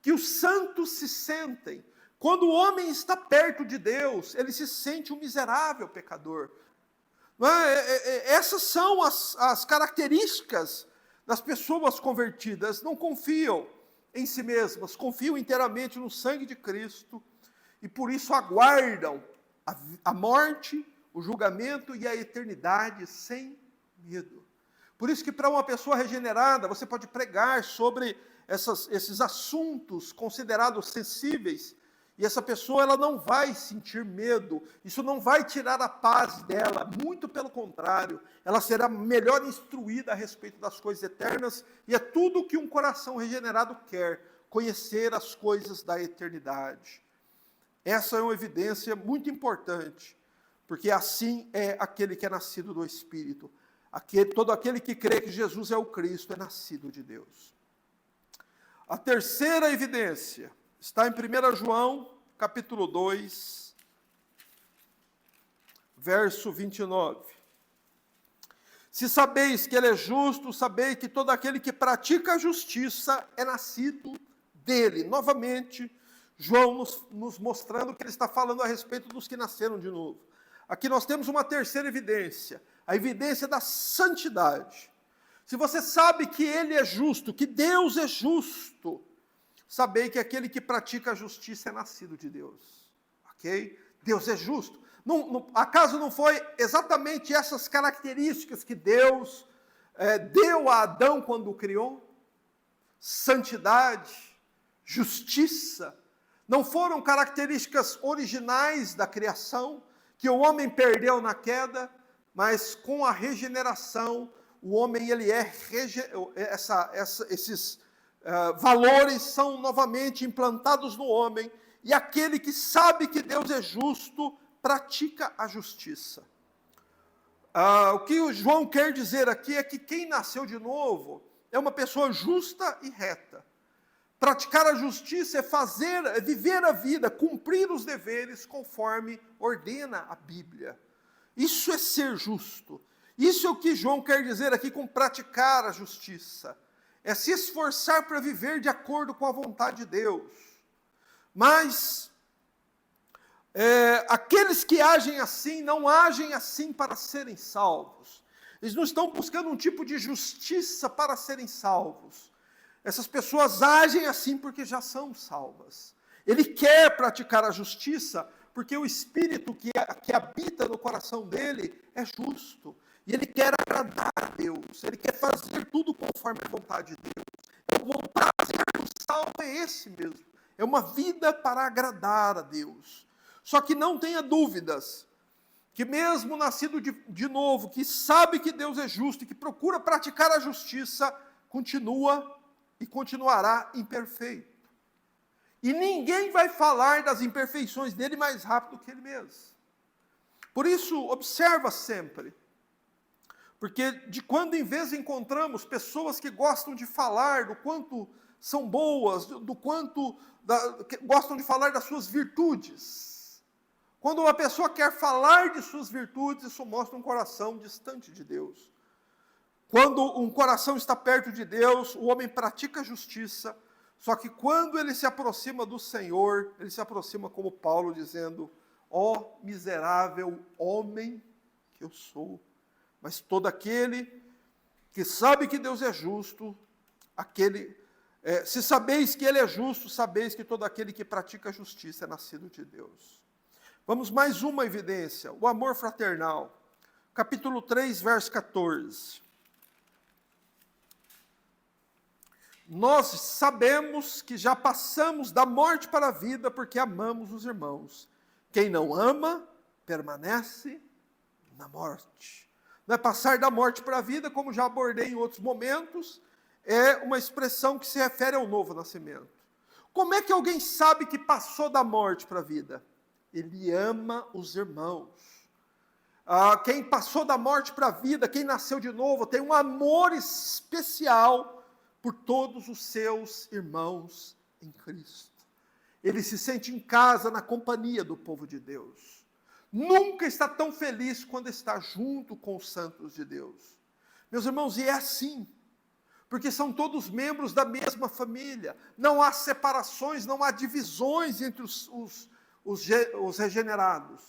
que os santos se sentem. Quando o homem está perto de Deus, ele se sente um miserável pecador. Essas são as características das pessoas convertidas. Não confiam em si mesmas, confiam inteiramente no sangue de Cristo e por isso aguardam a morte, o julgamento e a eternidade sem medo. Por isso que para uma pessoa regenerada, você pode pregar sobre esses assuntos considerados sensíveis, e essa pessoa ela não vai sentir medo, isso não vai tirar a paz dela, muito pelo contrário, ela será melhor instruída a respeito das coisas eternas, e é tudo o que um coração regenerado quer, conhecer as coisas da eternidade. Essa é uma evidência muito importante, porque assim é aquele que é nascido do Espírito. Todo aquele que crê que Jesus é o Cristo é nascido de Deus. A terceira evidência está em 1 João, capítulo 2, verso 29. Se sabeis que ele é justo, sabei que todo aquele que pratica a justiça é nascido dele. Novamente, João nos mostrando que ele está falando a respeito dos que nasceram de novo. Aqui nós temos uma terceira evidência, a evidência da santidade. Se você sabe que ele é justo, que Deus é justo, sabei que aquele que pratica a justiça é nascido de Deus. Ok? Deus é justo. Acaso não foi exatamente essas características que Deus deu a Adão quando o criou? Santidade, justiça. Não foram características originais da criação, que o homem perdeu na queda, mas com a regeneração, o homem esses valores são novamente implantados no homem, e aquele que sabe que Deus é justo, pratica a justiça. O que o João quer dizer aqui é que quem nasceu de novo é uma pessoa justa e reta. Praticar a justiça é viver a vida, cumprir os deveres conforme ordena a Bíblia. Isso é ser justo. Isso é o que João quer dizer aqui com praticar a justiça. É se esforçar para viver de acordo com a vontade de Deus. Mas aqueles que agem assim, não agem assim para serem salvos. Eles não estão buscando um tipo de justiça para serem salvos. Essas pessoas agem assim porque já são salvas. Ele quer praticar a justiça porque o Espírito que habita no coração dele é justo. E ele quer agradar a Deus. Ele quer fazer tudo conforme a vontade de Deus. Então, voltar a ser salvo é esse mesmo. É uma vida para agradar a Deus. Só que não tenha dúvidas que mesmo nascido de novo, que sabe que Deus é justo e que procura praticar a justiça, continua e continuará imperfeito. E ninguém vai falar das imperfeições dele mais rápido que ele mesmo. Por isso, observa sempre. Porque de quando em vez encontramos pessoas que gostam de falar do quanto são boas, do quanto gostam de falar das suas virtudes. Quando uma pessoa quer falar de suas virtudes, isso mostra um coração distante de Deus. Quando um coração está perto de Deus, o homem pratica a justiça, só que quando ele se aproxima do Senhor, ele se aproxima como Paulo, dizendo: ó miserável homem que eu sou. Mas todo aquele que sabe que Deus é justo, se sabeis que Ele é justo, sabeis que todo aquele que pratica a justiça é nascido de Deus. Vamos mais uma evidência, o amor fraternal. Capítulo 3, verso 14. Nós sabemos que já passamos da morte para a vida porque amamos os irmãos. Quem não ama, permanece na morte. Não é passar da morte para a vida, como já abordei em outros momentos, é uma expressão que se refere ao novo nascimento. Como é que alguém sabe que passou da morte para a vida? Ele ama os irmãos. Quem passou da morte para a vida, quem nasceu de novo, tem um amor especial por todos os seus irmãos em Cristo. Ele se sente em casa, na companhia do povo de Deus. Nunca está tão feliz quando está junto com os santos de Deus. Meus irmãos, e é assim, porque são todos membros da mesma família. Não há separações, não há divisões entre os regenerados.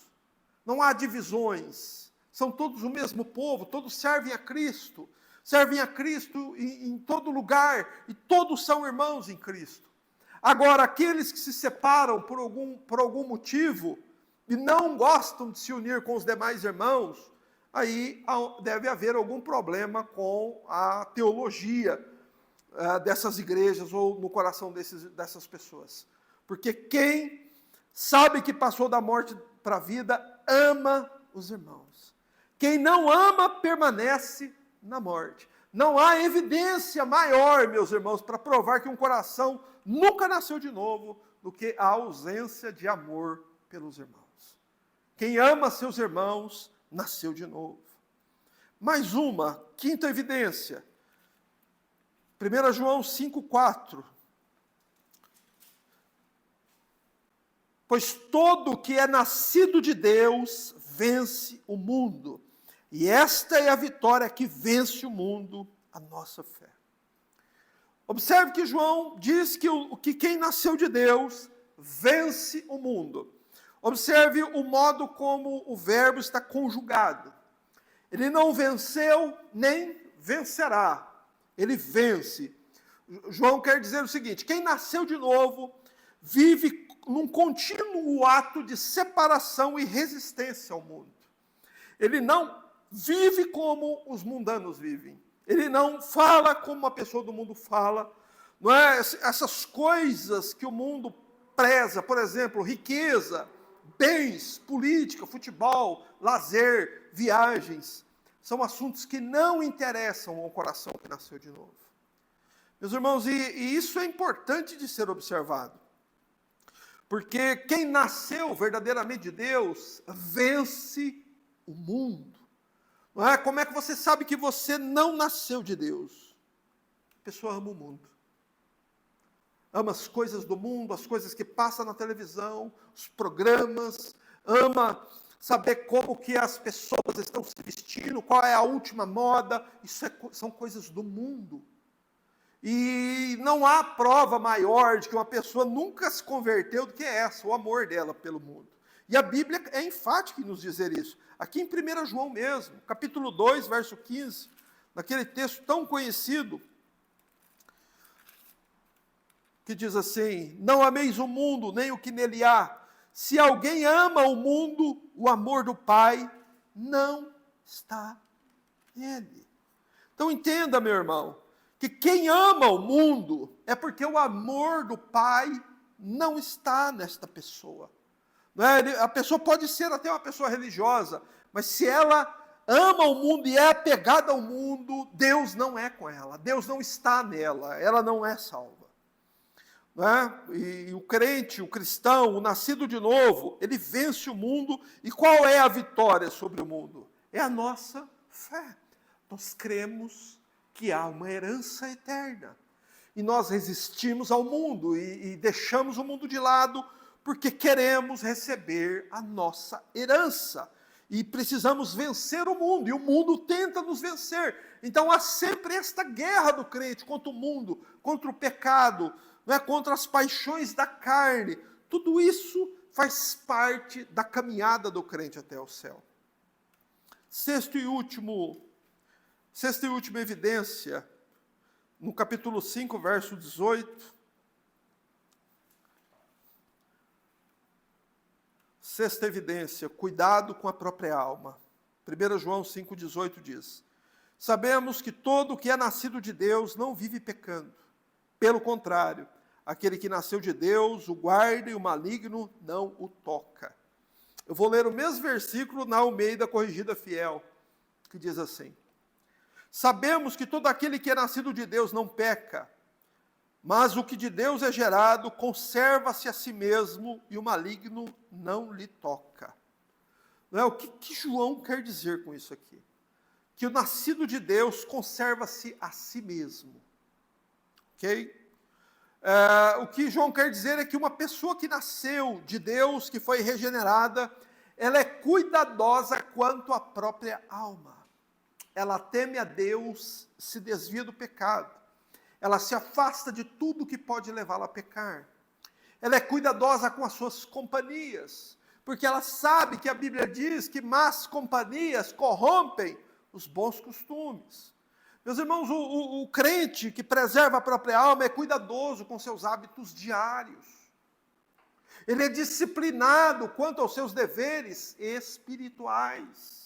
Não há divisões. São todos o mesmo povo, todos servem a Cristo. Servem a Cristo em todo lugar, e todos são irmãos em Cristo. Agora, aqueles que se separam por algum motivo, e não gostam de se unir com os demais irmãos, aí deve haver algum problema com a teologia dessas igrejas ou no coração dessas pessoas. Porque quem sabe que passou da morte para a vida, ama os irmãos. Quem não ama, permanece na morte. Não há evidência maior, meus irmãos, para provar que um coração nunca nasceu de novo do que a ausência de amor pelos irmãos. Quem ama seus irmãos, nasceu de novo. Mais uma, quinta evidência. 1 João 5,4. Pois todo que é nascido de Deus vence o mundo. E esta é a vitória que vence o mundo, a nossa fé. Observe que João diz que quem nasceu de Deus vence o mundo. Observe o modo como o verbo está conjugado. Ele não venceu, nem vencerá. Ele vence. João quer dizer o seguinte: quem nasceu de novo vive num contínuo ato de separação e resistência ao mundo. Ele não vive como os mundanos vivem. Ele não fala como uma pessoa do mundo fala. Não é? Essas coisas que o mundo preza, por exemplo, riqueza, bens, política, futebol, lazer, viagens, são assuntos que não interessam ao coração que nasceu de novo. Meus irmãos, e isso é importante de ser observado. Porque quem nasceu verdadeiramente de Deus, vence o mundo. Não é? Como é que você sabe que você não nasceu de Deus? A pessoa ama o mundo. Ama as coisas do mundo, as coisas que passam na televisão, os programas, ama saber como que as pessoas estão se vestindo, qual é a última moda. Isso são coisas do mundo. E não há prova maior de que uma pessoa nunca se converteu do que essa, o amor dela pelo mundo. E a Bíblia é enfática em nos dizer isso. Aqui em 1 João mesmo, capítulo 2, verso 15, naquele texto tão conhecido, que diz assim: não ameis o mundo, nem o que nele há. Se alguém ama o mundo, o amor do Pai não está nele. Então entenda, meu irmão, que quem ama o mundo é porque o amor do Pai não está nesta pessoa. Não é? A pessoa pode ser até uma pessoa religiosa, mas se ela ama o mundo e é apegada ao mundo, Deus não é com ela, Deus não está nela, ela não é salva. Não é? E o crente, o cristão, o nascido de novo, ele vence o mundo. E qual é a vitória sobre o mundo? É a nossa fé. Nós cremos que há uma herança eterna. E nós resistimos ao mundo e deixamos o mundo de lado porque queremos receber a nossa herança. E precisamos vencer o mundo, e o mundo tenta nos vencer. Então há sempre esta guerra do crente contra o mundo, contra o pecado, não é? Contra as paixões da carne. Tudo isso faz parte da caminhada do crente até o céu. Sexta e última evidência, no capítulo 5, verso 18. Sexta evidência, cuidado com a própria alma. 1 João 5,18 diz: sabemos que todo o que é nascido de Deus não vive pecando. Pelo contrário, aquele que nasceu de Deus o guarda e o maligno não o toca. Eu vou ler o mesmo versículo na Almeida Corrigida Fiel, que diz assim: sabemos que todo aquele que é nascido de Deus não peca, mas o que de Deus é gerado conserva-se a si mesmo e o maligno não lhe toca. Não é? O que João quer dizer com isso aqui? Que o nascido de Deus conserva-se a si mesmo. Ok? O que João quer dizer é que uma pessoa que nasceu de Deus, que foi regenerada, ela é cuidadosa quanto à própria alma. Ela teme a Deus, se desvia do pecado. Ela se afasta de tudo que pode levá-la a pecar. Ela é cuidadosa com as suas companhias, porque ela sabe que a Bíblia diz que más companhias corrompem os bons costumes. Meus irmãos, o crente que preserva a própria alma é cuidadoso com seus hábitos diários. Ele é disciplinado quanto aos seus deveres espirituais.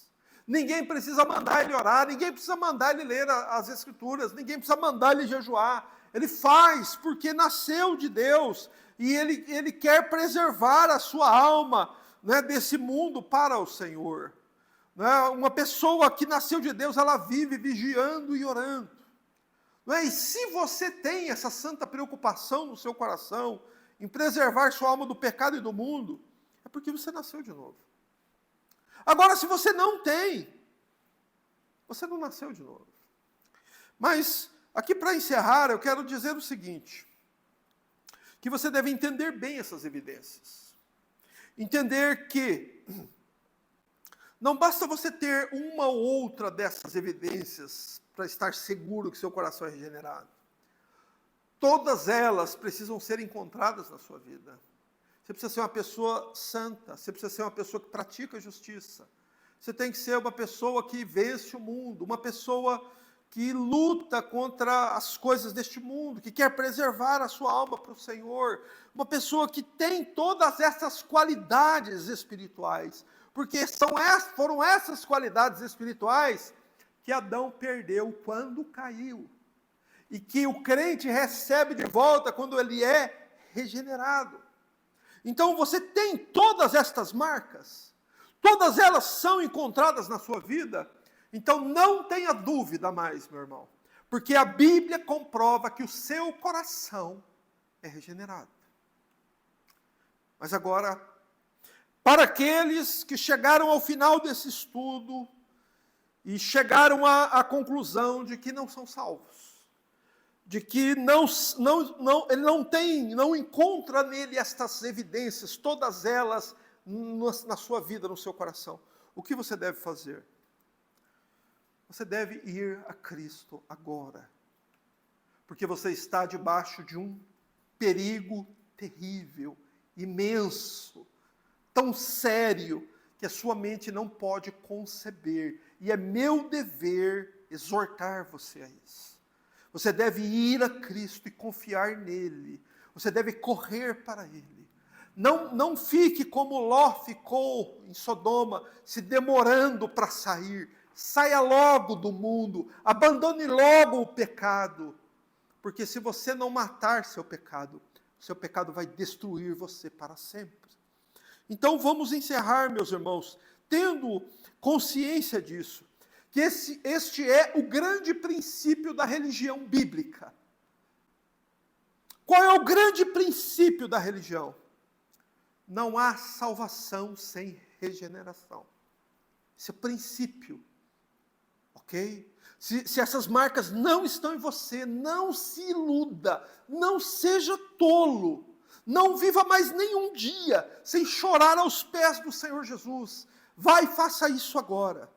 Ninguém precisa mandar ele orar, ninguém precisa mandar ele ler as Escrituras, ninguém precisa mandar ele jejuar. Ele faz porque nasceu de Deus e ele quer preservar a sua alma, né, desse mundo para o Senhor. Uma pessoa que nasceu de Deus, ela vive vigiando e orando. E se você tem essa santa preocupação no seu coração, em preservar sua alma do pecado e do mundo, é porque você nasceu de novo. Agora, se você não tem, você não nasceu de novo. Mas, aqui para encerrar, eu quero dizer o seguinte, que você deve entender bem essas evidências. Entender que não basta você ter uma ou outra dessas evidências para estar seguro que seu coração é regenerado. Todas elas precisam ser encontradas na sua vida. Você precisa ser uma pessoa santa, você precisa ser uma pessoa que pratica a justiça. Você tem que ser uma pessoa que vence o mundo, uma pessoa que luta contra as coisas deste mundo, que quer preservar a sua alma para o Senhor, uma pessoa que tem todas essas qualidades espirituais, porque foram essas qualidades espirituais que Adão perdeu quando caiu, e que o crente recebe de volta quando ele é regenerado. Então você tem todas estas marcas, todas elas são encontradas na sua vida, então não tenha dúvida mais, meu irmão, porque a Bíblia comprova que o seu coração é regenerado. Mas agora, para aqueles que chegaram ao final desse estudo e chegaram à conclusão de que não são salvos, de que ele não encontra nele estas evidências, todas elas na sua vida, no seu coração. O que você deve fazer? Você deve ir a Cristo agora, porque você está debaixo de um perigo terrível, imenso, tão sério, que a sua mente não pode conceber, e é meu dever exortar você a isso. Você deve ir a Cristo e confiar nele. Você deve correr para ele. Não fique como Ló ficou em Sodoma, se demorando para sair. Saia logo do mundo. Abandone logo o pecado. Porque se você não matar seu pecado vai destruir você para sempre. Então vamos encerrar, meus irmãos, tendo consciência disso. que este é o grande princípio da religião bíblica. Qual é o grande princípio da religião? Não há salvação sem regeneração. Esse é o princípio. Ok? Se essas marcas não estão em você, não se iluda, não seja tolo, não viva mais nenhum dia sem chorar aos pés do Senhor Jesus. Vai, faça isso agora.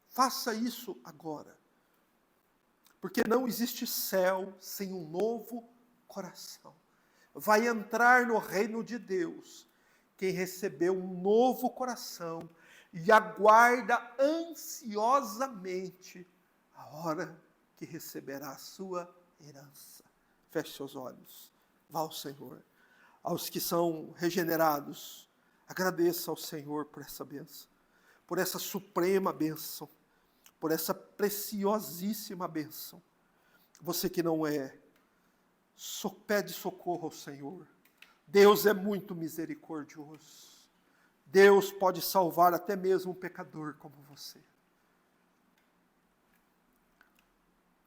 Faça isso agora. Porque não existe céu sem um novo coração. Vai entrar no reino de Deus quem recebeu um novo coração e aguarda ansiosamente a hora que receberá a sua herança. Feche seus olhos. Vá ao Senhor. Aos que são regenerados, agradeça ao Senhor por essa bênção, por essa suprema bênção, por essa preciosíssima bênção. Você que não é, pede socorro ao Senhor. Deus é muito misericordioso. Deus pode salvar até mesmo um pecador como você.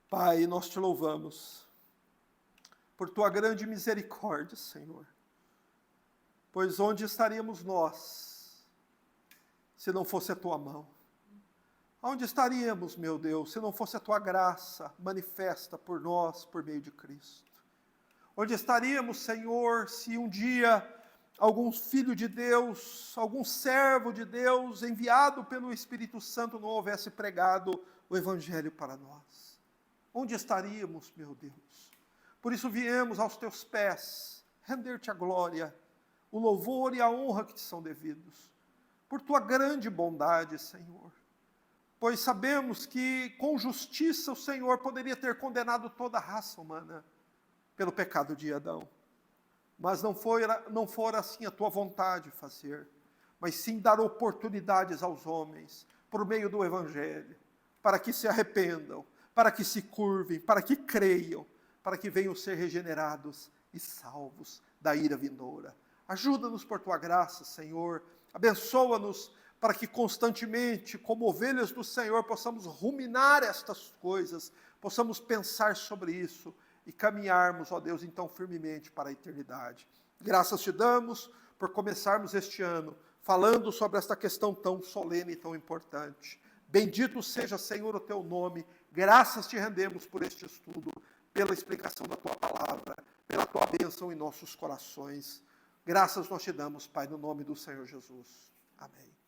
Pai, nós te louvamos por tua grande misericórdia, Senhor. Pois onde estaríamos nós se não fosse a tua mão? Onde estaríamos, meu Deus, se não fosse a tua graça manifesta por nós, por meio de Cristo? Onde estaríamos, Senhor, se um dia algum filho de Deus, algum servo de Deus, enviado pelo Espírito Santo, não houvesse pregado o Evangelho para nós? Onde estaríamos, meu Deus? Por isso viemos aos teus pés, render-te a glória, o louvor e a honra que te são devidos, por tua grande bondade, Senhor. Pois sabemos que com justiça o Senhor poderia ter condenado toda a raça humana pelo pecado de Adão. Mas não fora assim a tua vontade fazer, mas sim dar oportunidades aos homens, por meio do Evangelho, para que se arrependam, para que se curvem, para que creiam, para que venham ser regenerados e salvos da ira vindoura. Ajuda-nos por tua graça, Senhor, abençoa-nos para que constantemente, como ovelhas do Senhor, possamos ruminar estas coisas, possamos pensar sobre isso, e caminharmos, ó Deus, então firmemente para a eternidade. Graças te damos por começarmos este ano falando sobre esta questão tão solene e tão importante. Bendito seja, Senhor, o teu nome. Graças te rendemos por este estudo, pela explicação da tua palavra, pela tua bênção em nossos corações. Graças nós te damos, Pai, no nome do Senhor Jesus. Amém.